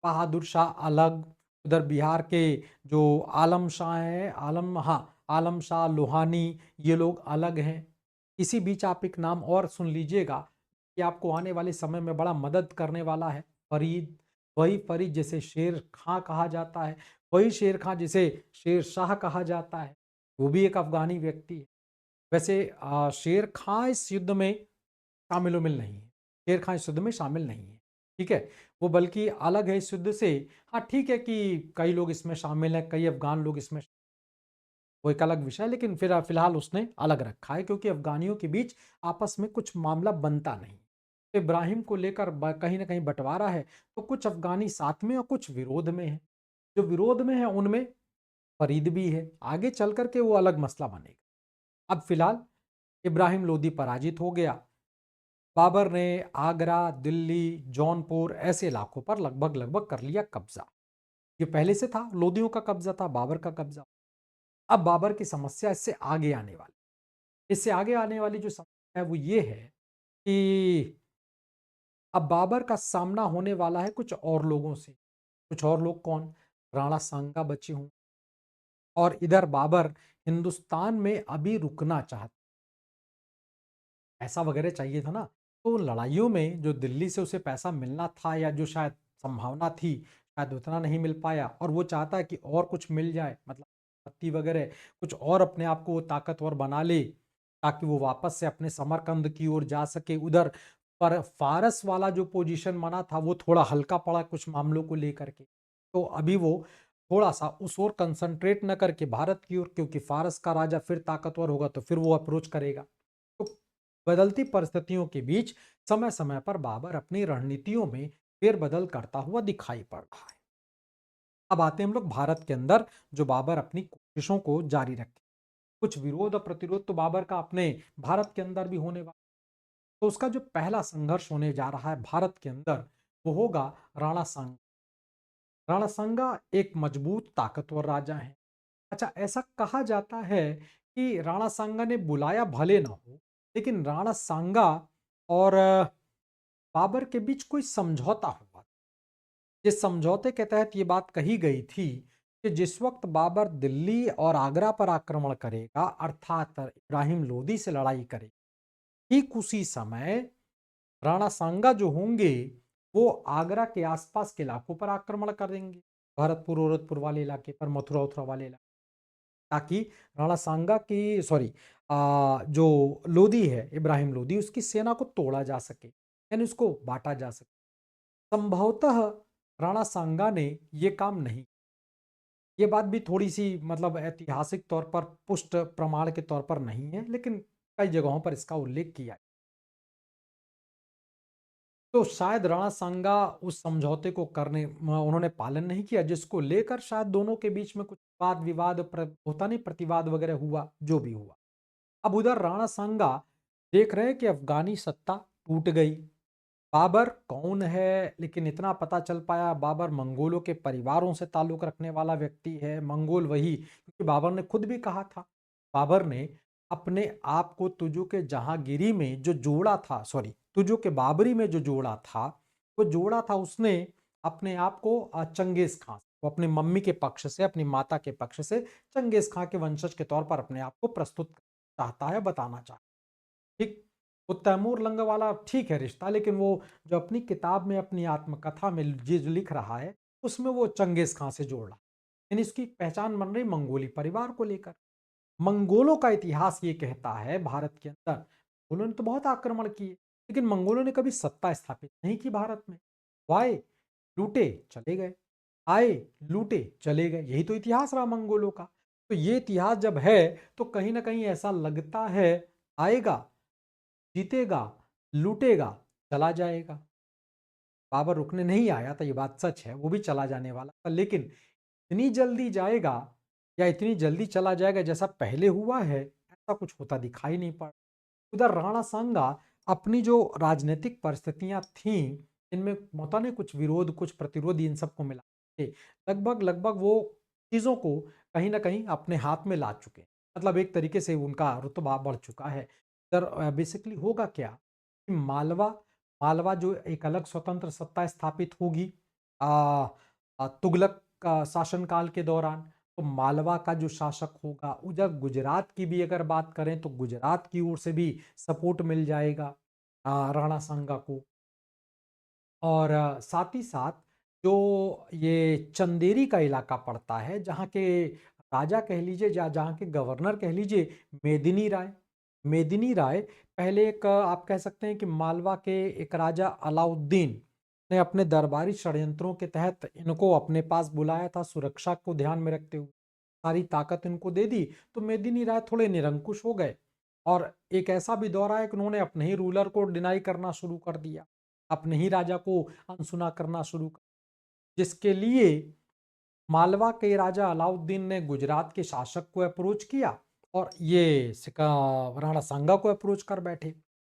बहादुर शाह अलग, उधर बिहार के जो आलम शाह हैं, आलम शाह लोहानी, ये लोग अलग हैं। इसी बीच आप एक नाम और सुन लीजिएगा कि आपको आने वाले समय में बड़ा मदद करने वाला है, फरीद। वही फरीद जिसे शेर खां कहा जाता है, वही शेर खां जिसे शेर शाह कहा जाता है, वो भी एक अफगानी व्यक्ति है। वैसे शेर खां इस युद्ध में शामिल-उमिल नहीं है। शेर खां इस युद्ध में शामिल नहीं है, ठीक है? वो बल्कि अलग है इस युद्ध से। हाँ, ठीक है कि कई लोग इसमें शामिल हैं, कई अफ़गान लोग इसमें, वो एक अलग विषय है, लेकिन फिर फ़िलहाल उसने अलग रखा है क्योंकि अफ़गानियों के बीच आपस में कुछ मामला बनता नहीं। इब्राहिम को लेकर कहीं ना कहीं बंटवारा है। तो कुछ अफगानी साथ में और कुछ विरोध में है। जो विरोध में है उनमें फरीद भी है, आगे चल करके वो अलग मसला बनेगा। अब फिलहाल इब्राहिम लोदी पराजित हो गया। बाबर ने आगरा, दिल्ली, जौनपुर ऐसे इलाकों पर लगभग लगभग कर लिया कब्जा। ये पहले से था, लोदियों का कब्जा था, बाबर का कब्जा। अब बाबर की समस्या इससे आगे आने वाली, इससे आगे आने वाली जो समस्या है वो ये है कि अब बाबर का सामना होने वाला है कुछ और लोगों से। कुछ और लोग कौन? राणा सांगा बचे हों, और इधर बाबर हिंदुस्तान में अभी रुकना चाहता, पैसा वगैरह चाहिए था ना। तो लड़ाइयों में जो दिल्ली से उसे पैसा मिलना था या जो शायद संभावना थी, शायद उतना नहीं मिल पाया, और वो चाहता है कि और कुछ मिल जाए, मतलब पत्ती वगैरह कुछ और अपने आप को वो ताकतवर बना ले, ताकि वो वापस से अपने समरकंद की ओर जा सके। उधर पर फारस वाला जो पोजीशन बना था वो थोड़ा हल्का पड़ा कुछ मामलों को लेकर के। तो अभी वो थोड़ा सा उस ओर कंसंट्रेट न करके भारत की ओर, क्योंकि फारस का राजा फिर ताकतवर होगा तो फिर वो अप्रोच करेगा। तो बदलती परिस्थितियों के बीच समय समय पर बाबर अपनी रणनीतियों में फेरबदल करता हुआ दिखाई पड़ रहा है। अब आते हैं हम लोग भारत के अंदर, जो बाबर अपनी कोशिशों को जारी रखे। कुछ विरोध और प्रतिरोध तो बाबर का अपने भारत के अंदर भी होने वाला। तो उसका जो पहला संघर्ष होने जा रहा है भारत के अंदर, वो होगा राणा सांगा। राणा सांगा एक मजबूत ताकतवर राजा है। अच्छा, ऐसा कहा जाता है कि राणा सांगा ने बुलाया भले ना हो, लेकिन राणा सांगा और बाबर के बीच कोई समझौता हुआ। जिस समझौते के तहत ये बात कही गई थी कि जिस वक्त बाबर दिल्ली और आगरा पर आक्रमण करेगा, अर्थात इब्राहिम लोदी से लड़ाई करेगा, ठीक उसी समय राणा सांगा जो होंगे वो आगरा के आसपास के इलाकों पर आक्रमण करेंगे, भरतपुर औरतपुर वाले इलाके पर, मथुरा उथुरा वाले इलाके, ताकि राणा सांगा की सॉरी जो लोदी है, इब्राहिम लोदी, उसकी सेना को तोड़ा जा सके, यानी उसको बांटा जा सके। संभवतः राणा सांगा ने ये काम नहीं, ये बात भी थोड़ी सी मतलब ऐतिहासिक तौर पर पुष्ट प्रमाण के तौर पर नहीं है, लेकिन कई जगहों पर इसका उल्लेख किया है। तो शायद राणा सांगा उस समझौते को करने उन्होंने पालन नहीं किया, जिसको लेकर शायद दोनों के बीच में कुछ वाद विवाद होता नहीं, प्रतिवाद वगैरह हुआ, जो भी हुआ। अब उधर राणा सांगा देख रहे हैं कि अफगानी सत्ता टूट गई। बाबर कौन है, लेकिन इतना पता चल पाया, बाबर मंगोलों के परिवारों से ताल्लुक रखने वाला व्यक्ति है। मंगोल वही, क्योंकि बाबर ने खुद भी कहा था, बाबर ने अपने आप को तुजू के जहांगीरी में जो जोड़ा था, सॉरी तुजू के बाबरी में जो जोड़ा था, वो जोड़ा था उसने अपने आप को चंगेज खां, वो अपनी मम्मी के पक्ष से, अपनी माता के पक्ष से चंगेज खां के वंशज के तौर पर अपने आप को प्रस्तुत चाहता है, बताना चाहता है। ठीक, वो तैमूर लंग वाला ठीक है रिश्ता, लेकिन वो जो अपनी किताब में, अपनी आत्मकथा में जो लिख रहा है, उसमें वो चंगेज खां से जोड़ रहा, यानी इसकी पहचान बन रही मंगोली परिवार को लेकर। मंगोलों का इतिहास ये कहता है भारत के अंदर, मंगोलों ने तो बहुत आक्रमण किए, लेकिन मंगोलों ने कभी सत्ता स्थापित नहीं की भारत में। वो आए, लूटे, चले गए, आए, लूटे, चले गए, यही तो इतिहास रहा मंगोलों का। तो ये इतिहास जब है, तो कहीं ना कहीं ऐसा लगता है, आएगा, जीतेगा, लूटेगा, चला जाएगा। बाबर रुकने नहीं आया था, ये बात सच है, वो भी चला जाने वाला था, लेकिन इतनी जल्दी जाएगा या इतनी जल्दी चला जाएगा जैसा पहले हुआ है, ऐसा कुछ होता दिखाई नहीं पड़ा। उधर राणा सांगा अपनी जो राजनीतिक परिस्थितियां थीं, इनमें होता नहीं कुछ विरोध कुछ प्रतिरोध, इन सबको मिला के लगभग लगभग वो चीजों को कहीं ना कहीं अपने हाथ में ला चुके हैं। मतलब एक तरीके से उनका रुतबा बढ़ चुका है। इधर बेसिकली होगा क्या कि मालवा, मालवा जो एक अलग स्वतंत्र सत्ता स्थापित होगी तुगलक का शासनकाल के दौरान, तो मालवा का जो शासक होगा, उधर गुजरात की भी अगर बात करें तो गुजरात की ओर से भी सपोर्ट मिल जाएगा राणा सांगा को। और साथ ही साथ जो ये चंदेरी का इलाका पड़ता है, जहाँ के राजा कह लीजिए या जहाँ के गवर्नर कह लीजिए, मेदिनी राय। मेदिनी राय पहले एक आप कह सकते हैं कि मालवा के एक राजा अलाउद्दीन ने अपने दरबारी षड्यंत्रों के तहत इनको अपने पास बुलाया था, सुरक्षा को ध्यान में रखते हुए सारी ताकत इनको दे दी, तो मेदिनी राय थोड़े निरंकुश हो गए। और एक ऐसा भी दौर आया कि उन्होंने अपने ही रूलर को डिनाई करना शुरू कर दिया, अपने ही राजा को अनसुना करना शुरू कर, जिसके लिए मालवा के राजा अलाउद्दीन ने गुजरात के शासक को अप्रोच किया और ये राणा सांगा को अप्रोच कर बैठे।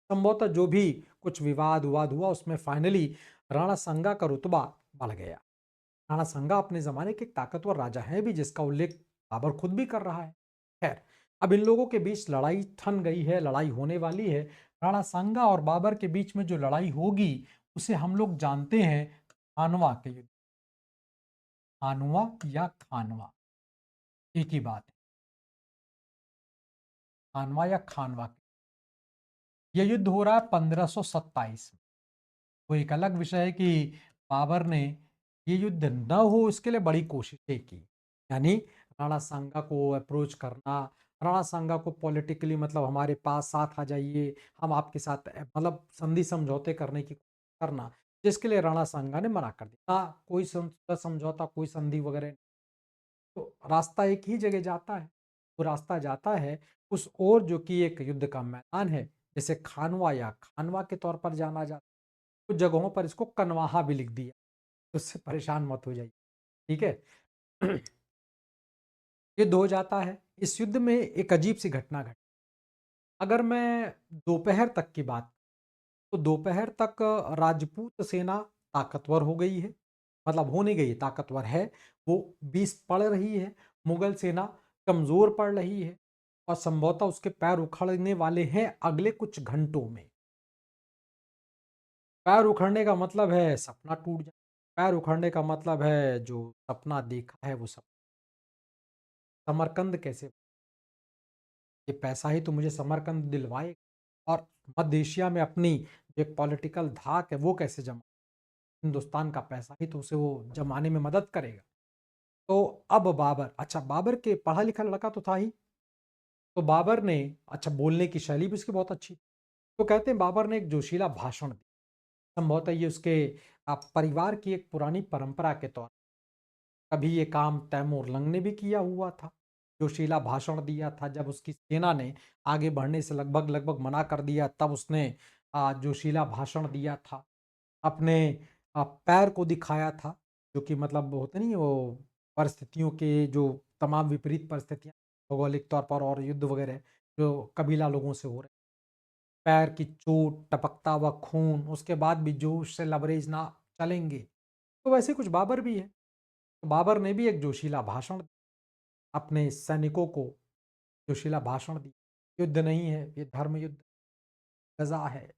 संभवतः जो भी कुछ विवाद विवाद हुआ उसमें फाइनली राणा सांगा का रुतबा बढ़ गया। राणा सांगा अपने जमाने के एक ताकतवर राजा है भी, जिसका उल्लेख बाबर खुद भी कर रहा है। खैर, अब इन लोगों के बीच लड़ाई थन गई है, लड़ाई होने वाली है। राणा सांगा और बाबर के बीच में जो लड़ाई होगी उसे हम लोग जानते हैं खानवा के युद्ध। खानवा या खानवा एक ही बात है, खानवा या खानवा। ये युद्ध हो रहा है 1527 में। वो एक अलग विषय है कि बाबर ने ये युद्ध न हो इसके लिए बड़ी कोशिशें की, यानी राणा सांगा को अप्रोच करना, राणा सांगा को पॉलिटिकली मतलब हमारे पास साथ आ जाइए, हम आपके साथ मतलब संधि समझौते करने की करना, जिसके लिए राणा सांगा ने मना कर दिया ना, कोई समझौता कोई संधि वगैरह। तो रास्ता एक ही जगह जाता है, वो रास्ता जाता है उस ओर जो कि एक युद्ध का मैदान है, जैसे खानवा या खानवा के तौर पर जाना जाता है। कुछ जगहों पर इसको कनवाहा भी लिख दिया, तो उससे परेशान मत हो जाइए, ठीक है। युद्ध हो जाता है। इस युद्ध में एक अजीब सी घटना घटी। अगर मैं दोपहर तक की बात, तो दोपहर तक राजपूत सेना ताकतवर हो गई है, मतलब हो नहीं गई, ताकतवर है, वो 20 पड़ रही है। मुगल सेना कमजोर पड़ रही है और संभवतः उसके पैर उखड़ने वाले हैं अगले कुछ घंटों में। पैर उखड़ने का मतलब है सपना टूट जाए, पैर उखड़ने का मतलब है जो सपना देखा है वो सब। समरकंद कैसे, ये पैसा ही तो मुझे समरकंद दिलवाए, और मध्य एशिया में अपनी जो एक पॉलिटिकल धाक है वो कैसे जमा, हिंदुस्तान का पैसा ही तो उसे वो जमाने में मदद करेगा। तो अब बाबर, अच्छा बाबर के पढ़ा लिखा लड़का तो था ही, तो बाबर ने, अच्छा बोलने की शैली भी उसकी बहुत अच्छी, तो कहते हैं बाबर ने एक जोशीला भाषण दिया। संभवतः ये उसके परिवार की एक पुरानी परंपरा के तौर, कभी ये काम तैमूर लंग ने भी किया हुआ था, जोशीला भाषण दिया था। जब उसकी सेना ने आगे बढ़ने से लगभग लगभग मना कर दिया, तब उसने जोशीला भाषण दिया था, अपने पैर को दिखाया था, जो कि मतलब होते नहीं वो परिस्थितियों के जो तमाम विपरीत परिस्थितियां भौगोलिक तौर पर और युद्ध वगैरह जो कबीला लोगों से हो रहे, पैर की चोट, टपकता हुआ खून, उसके बाद भी जोश से लबरेज ना चलेंगे। तो वैसे कुछ बाबर भी है, तो बाबर ने भी एक जोशीला भाषण अपने सैनिकों को, जोशीला भाषण दिया, युद्ध नहीं है ये धर्म युद्ध, गजा है,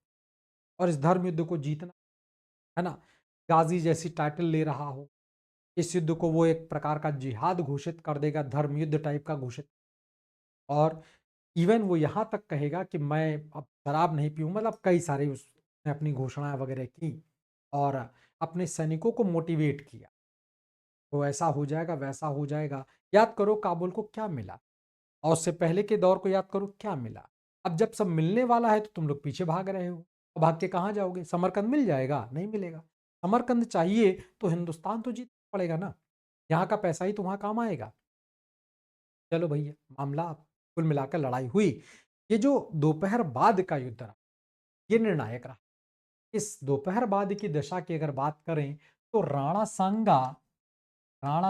और इस धर्म युद्ध को जीतना है ना। गाजी जैसी टाइटल ले रहा हो, इस युद्ध को वो एक प्रकार का जिहाद घोषित कर देगा, धर्म युद्ध टाइप का घोषित। और इवन वो यहाँ तक कहेगा कि मैं अब शराब नहीं पीऊंगा, मतलब कई सारे उसने अपनी घोषणाएं वगैरह की और अपने सैनिकों को मोटिवेट किया, तो ऐसा हो जाएगा वैसा हो जाएगा। याद करो काबुल को क्या मिला, और उससे पहले के दौर को याद करो क्या मिला। अब जब सब मिलने वाला है तो तुम लोग पीछे भाग रहे हो, तो भाग के कहाँ जाओगे, समरकंद मिल जाएगा, नहीं मिलेगा। समरकंद चाहिए तो हिंदुस्तान तो जीतना पड़ेगा ना, यहाँ का पैसा ही तो वहाँ काम आएगा। चलो भैया, मामला कुल मिलाकर लड़ाई हुई। ये जो दोपहर बाद का युद्ध रहा, ये निर्णायक रहा। इस दोपहर बाद की दशा की अगर बात करें तो राणा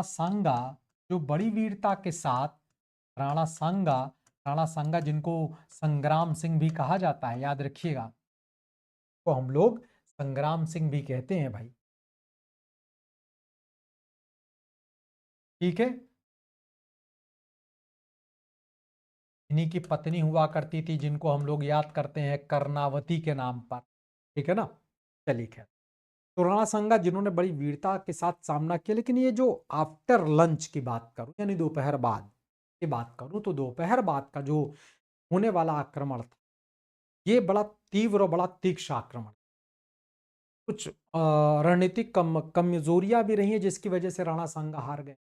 सांगा जो बड़ी वीरता के साथ, राणा सांगा राणा सांगा जिनको संग्राम सिंह भी कहा जाता है, याद रखिएगा, तो हम लोग संग्राम सिंह भी कहते हैं भाई, ठीक है। इन्हीं की पत्नी हुआ करती थी जिनको हम लोग याद करते हैं कर्णावती के नाम पर, ठीक है ना। चलिए खैर, तो राणा सांगा जिन्होंने बड़ी वीरता के साथ सामना किया, लेकिन ये जो आफ्टर लंच की बात करूं यानी दोपहर बाद की बात करूं, तो दोपहर बाद का जो होने वाला आक्रमण था, ये बड़ा तीव्र और बड़ा तीक्ष्ण आक्रमण। कुछ रणनीतिक कमजोरियां भी रही हैं जिसकी वजह से राणा सांगा हार गए,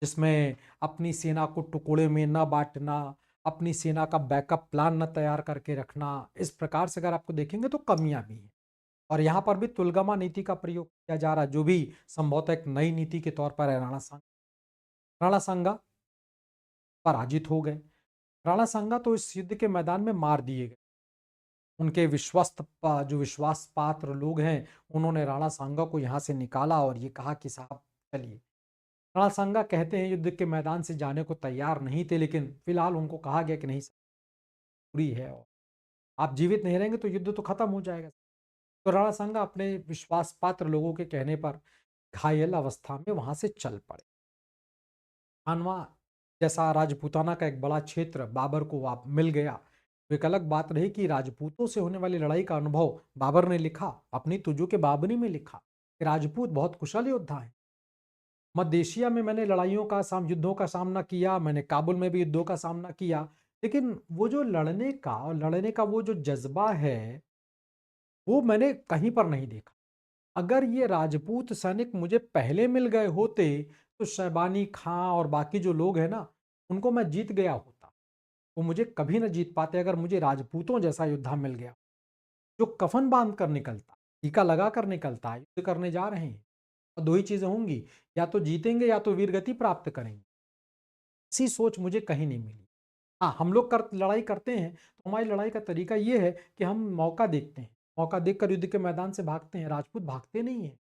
जिसमें अपनी सेना को टुकड़े में न बांटना, अपनी सेना का बैकअप प्लान न तैयार करके रखना, इस प्रकार से अगर आपको देखेंगे तो कमियां भी हैं। और यहाँ पर भी तुलगमा नीति का प्रयोग किया जा रहा है, जो भी संभवतः एक नई नीति के तौर पर है। राणा सांगा पराजित हो गए। राणा सांगा तो इस युद्ध के मैदान में मार दिए गए। उनके जो विश्वास पात्र लोग हैं, उन्होंने राणा सांगा को यहाँ से निकाला और ये कहा कि साहब चलिए। राणा सांगा कहते हैं युद्ध के मैदान से जाने को तैयार नहीं थे, लेकिन फिलहाल उनको कहा गया कि नहीं पूरी है और आप जीवित नहीं रहेंगे तो युद्ध तो खत्म हो जाएगा। तो राणा सांगा अपने विश्वास पात्र लोगों के कहने पर घायल अवस्था में वहां से चल पड़े। खानवा जैसा राजपूताना का एक बड़ा क्षेत्र बाबर को आप मिल गया। तो एक अलग बात रही कि राजपूतों से होने वाली लड़ाई का अनुभव बाबर ने लिखा, अपनी तुजो के बाबरी में लिखा कि राजपूत बहुत कुशल योद्धा हैं। मध्य एशिया में मैंने युद्धों का सामना किया, मैंने काबुल में भी युद्धों का सामना किया, लेकिन वो जो लड़ने का वो जो जज्बा है, वो मैंने कहीं पर नहीं देखा। अगर ये राजपूत सैनिक मुझे पहले मिल गए होते, तो शैबानी खां और बाकी जो लोग हैं ना, उनको मैं जीत गया होता। वो मुझे कभी ना जीत पाते अगर मुझे राजपूतों जैसा योद्धा मिल गया, जो कफन बांध कर निकलता, टीका लगा कर निकलता है, युद्ध करने जा रहे हैं। और दो ही चीजें होंगी, या तो जीतेंगे या तो वीरगति प्राप्त करेंगे। ऐसी सोच मुझे कहीं नहीं मिली। हाँ, हम लोग लड़ाई करते हैं तो हमारी लड़ाई का तरीका ये है कि हम मौका देखते हैं, मौका देखकर युद्ध के मैदान से भागते हैं। राजपूत भागते नहीं है,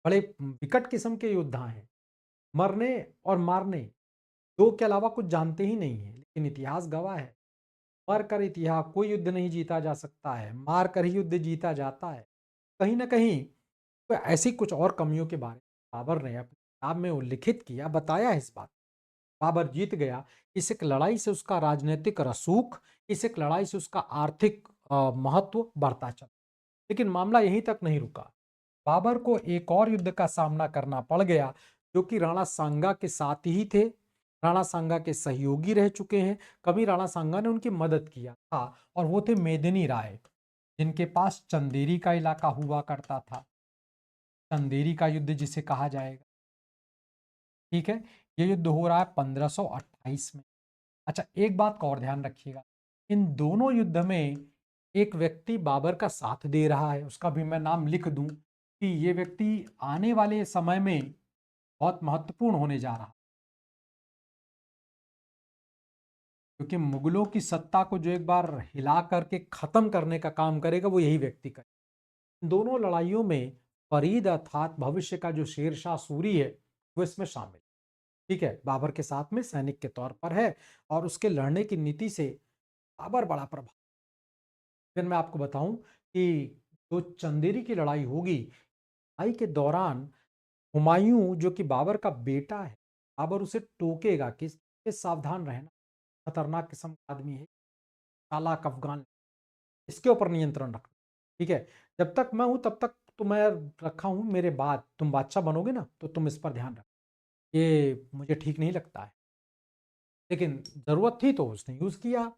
बड़े विकट किस्म के योद्धा हैं, मरने और मारने दो के अलावा कुछ जानते ही नहीं है। लेकिन इतिहास गवाह है, मर कर इतिहास कोई युद्ध नहीं जीता जा सकता है, मार कर ही युद्ध जीता जाता है। कहीं ना कहीं तो ऐसी कुछ और कमियों के बारे में बाबर ने अपनी किताब में उल्लिखित किया, बताया है इस बात। बाबर जीत गया, इस एक लड़ाई से उसका राजनीतिक रसूख, इस एक लड़ाई से उसका आर्थिक महत्व बढ़ता चला। लेकिन मामला यहीं तक नहीं रुका। बाबर को एक और युद्ध का सामना करना पड़ गया, जो कि राणा सांगा के साथ ही थे, राणा सांगा के सहयोगी रह चुके हैं। कभी राणा सांगा ने उनकी मदद किया था, और वो थे मेदिनी राय, जिनके पास चंदेरी का इलाका हुआ करता था। चंदेरी का युद्ध जिसे कहा जाएगा, ठीक है। ये युद्ध हो रहा है 1528 में। अच्छा, एक बात का और ध्यान रखिएगा, इन दोनों युद्ध में एक व्यक्ति बाबर का साथ दे रहा है, उसका भी मैं नाम लिख दूं कि ये व्यक्ति आने वाले समय में बहुत महत्वपूर्ण होने जा रहा, क्योंकि मुगलों की सत्ता को जो एक बार हिला करके खत्म करने का काम करेगा, वो यही व्यक्ति करेगा। दोनों लड़ाइयों में फरीद अर्थात भविष्य का जो शेरशाह सूरी है, वो इसमें शामिल, ठीक है, बाबर के साथ में सैनिक के तौर पर है, और उसके लड़ने की नीति से बाबर बड़ा प्रभाव। फिर मैं आपको बताऊं कि जो चंदेरी की लड़ाई होगी, लड़ाई के दौरान हुमायूं जो कि बाबर का बेटा है, बाबर उसे टोकेगा कि सावधान रहना, खतरनाक किस्म का आदमी है, चालाक अफगान, इसके ऊपर नियंत्रण रखना, ठीक है। जब तक मैं हूं तब तक तो मैं रखा हूं, मेरे बाद तुम बादशाह बनोगे ना, तो तुम इस पर ध्यान रखो, ये मुझे ठीक नहीं लगता है। लेकिन जरूरत थी तो उसने यूज किया।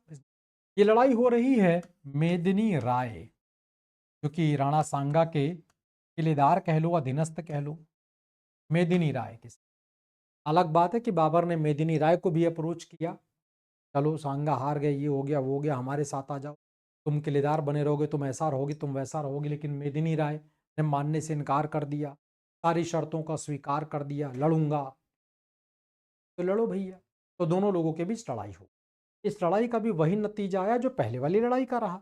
ये लड़ाई हो रही है मेदिनी राय, जो कि राणा सांगा के किलेदार कह लो, अधीनस्थ कह लो, मेदिनी राय के साथ। अलग बात है कि बाबर ने मेदिनी राय को भी अप्रोच किया, चलो सांगा हार गए, ये हो गया वो हो गया, हमारे साथ आ जाओ, तुम किलेदार बने रहोगे, तुम ऐसा रहोगे, तुम वैसा रहोगे। लेकिन मेदिनी राय ने मानने से इनकार कर दिया, सारी शर्तों का स्वीकार कर दिया, लड़ूंगा तो लड़ो भैया। तो दोनों लोगों के बीच लड़ाई हो, इस लड़ाई का भी वही नतीजा आया जो पहले वाली लड़ाई का रहा,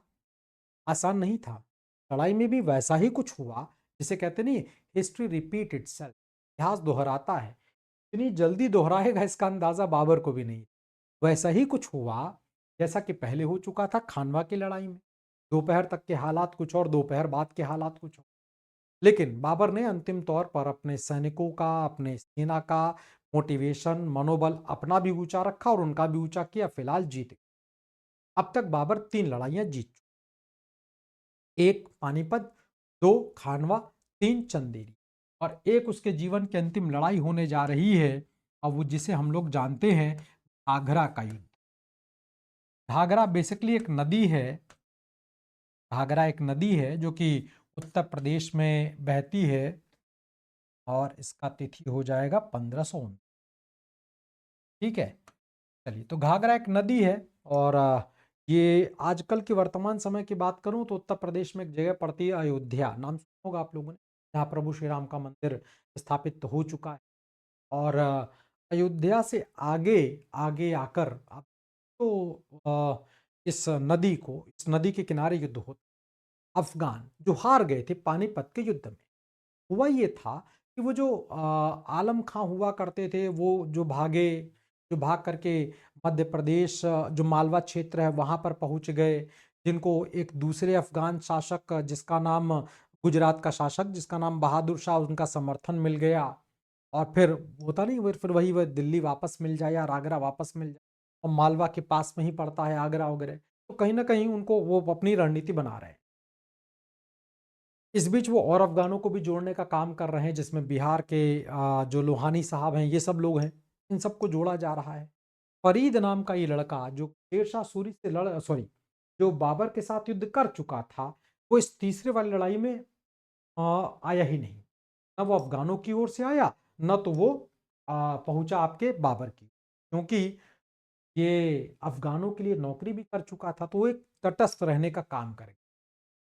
आसान नहीं था। लड़ाई में भी वैसा ही कुछ हुआ, जिसे कहते नहीं, हिस्ट्री रिपीट इटसेल्फ, इतिहास दोहराता है। इतनी जल्दी दोहराएगा इसका अंदाजा बाबर को भी नहीं। वैसा ही कुछ हुआ जैसा कि पहले हो चुका था खानवा की लड़ाई में। दोपहर तक के हालात कुछ और, दोपहर बाद के हालात कुछ और। लेकिन बाबर ने अंतिम तौर पर अपने सैनिकों का, अपने सेना का मोटिवेशन, मनोबल अपना भी ऊंचा रखा और उनका भी ऊंचा किया, फिलहाल जीत गए। अब तक बाबर 3 लड़ाइयां जीत चुके, एक पानीपत, दो खानवा, तीन चंदेरी, और एक उसके जीवन की अंतिम लड़ाई होने जा रही है, और वो जिसे हम लोग जानते हैं आगरा का युद्ध। घाघरा बेसिकली एक नदी है, घाघरा एक नदी है जो कि उत्तर प्रदेश में बहती है, और इसका तिथि हो जाएगा 1500, ठीक है। चलिए, तो घाघरा एक नदी है, और ये आजकल की वर्तमान समय की बात करूं तो उत्तर प्रदेश में एक जगह पड़ती है अयोध्या, नाम सुना होगा आप लोगों ने, जहाँ प्रभु श्री राम का मंदिर स्थापित हो चुका है। और अयोध्या से आगे आगे आकर आप तो इस नदी के किनारे युद्ध होता, अफ़गान जो हार गए थे पानीपत के युद्ध में। हुआ ये था कि वो जो आलम खां हुआ करते थे, वो जो भाग करके मध्य प्रदेश जो मालवा क्षेत्र है वहाँ पर पहुँच गए, जिनको एक दूसरे अफ़गान शासक जिसका नाम गुजरात का शासक जिसका नाम बहादुर शाह, उनका समर्थन मिल गया। और फिर होता नहीं, फिर वही वह दिल्ली वापस मिल जाए या आगरा वापस मिल जाए, और मालवा के पास में ही पड़ता है आगरा वगैरह। तो कहीं न कहीं उनको वो अपनी रणनीति बना रहे हैं। इस बीच वो और अफ़गानों को भी जोड़ने का काम कर रहे हैं, जिसमें बिहार के जो लोहानी साहब हैं, ये सब लोग हैं, इन सबको जोड़ा जा रहा है। फरीद नाम का ये लड़का जो शेरशाह सूरी से जो बाबर के साथ युद्ध कर चुका था, वो इस तीसरे वाली लड़ाई में आया ही नहीं। ना वो अफ़गानों की ओर से आया, ना तो वो पहुँचा आपके बाबर की। क्योंकि ये अफ़गानों के लिए नौकरी भी कर चुका था, तो वो एक तटस्थ रहने का काम करेगा।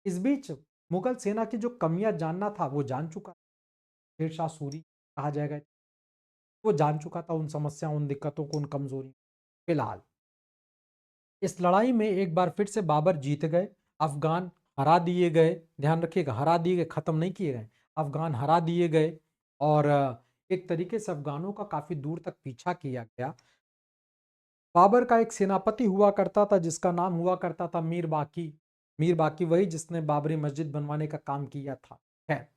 इस बीच मुगल सेना की जो कमियाँ जानना था, वो जान चुका। शेरशाह सूरी कहा जाएगा, वो जान चुका था उन समस्याओं, उन दिक्कतों को, उन कमज़ोरी। फिलहाल इस लड़ाई में एक बार फिर से बाबर जीत गए, अफ़गान हरा दिए गए। ध्यान रखिएगा, हरा दिए गए, ख़त्म नहीं किए गए। अफ़गान हरा दिए गए और एक तरीके से अफ़गानों का काफ़ी दूर तक पीछा किया गया। बाबर का एक सेनापति हुआ करता था जिसका नाम हुआ करता था मीर बाकी। मीर बाकी वही जिसने बाबरी मस्जिद बनवाने का काम किया था। खैर,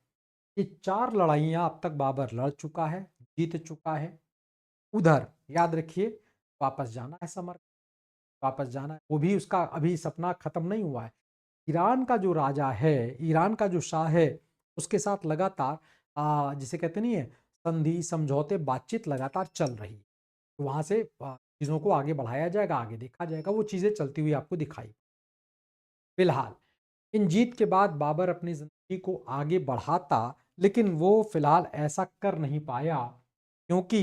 ये 4 लड़ाइयाँ अब तक बाबर लड़ चुका है, जीत चुका है। उधर याद रखिए, वापस जाना है वापस जाना है। वो भी उसका अभी सपना खत्म नहीं हुआ है। ईरान का जो राजा है, ईरान का जो शाह है, उसके साथ लगातार जिसे कहते नहीं है, संधि, समझौते, बातचीत लगातार चल रही है। तो वहाँ से चीज़ों को आगे बढ़ाया जाएगा, आगे देखा जाएगा, वो चीज़ें चलती हुई आपको दिखाई। फिलहाल इन जीत के बाद बाबर अपनी ज़िंदगी को आगे बढ़ाता, लेकिन वो फिलहाल ऐसा कर नहीं पाया, क्योंकि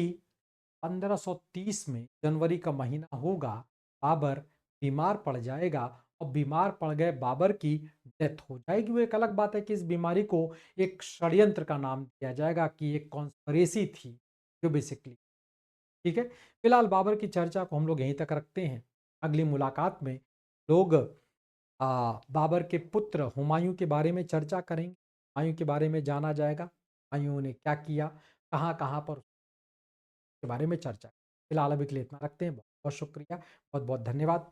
1530 में जनवरी का महीना होगा, बाबर बीमार पड़ जाएगा और बीमार पड़ गए बाबर की डेथ हो जाएगी। वो एक अलग बात है कि इस बीमारी को एक षड्यंत्र का नाम दिया जाएगा कि एक कॉन्स्पिरेसी थी, जो बेसिकली ठीक है। फिलहाल बाबर की चर्चा को हम लोग यहीं तक रखते हैं। अगली मुलाकात में लोग बाबर के पुत्र हुमायूं के बारे में चर्चा करेंगे। हुमायूं के बारे में जाना जाएगा, हुमायूं ने क्या किया, कहाँ-कहाँ पर, के बारे में चर्चा। फिलहाल अभी के लिए इतना रखते हैं। बहुत बहुत शुक्रिया, बहुत बहुत धन्यवाद।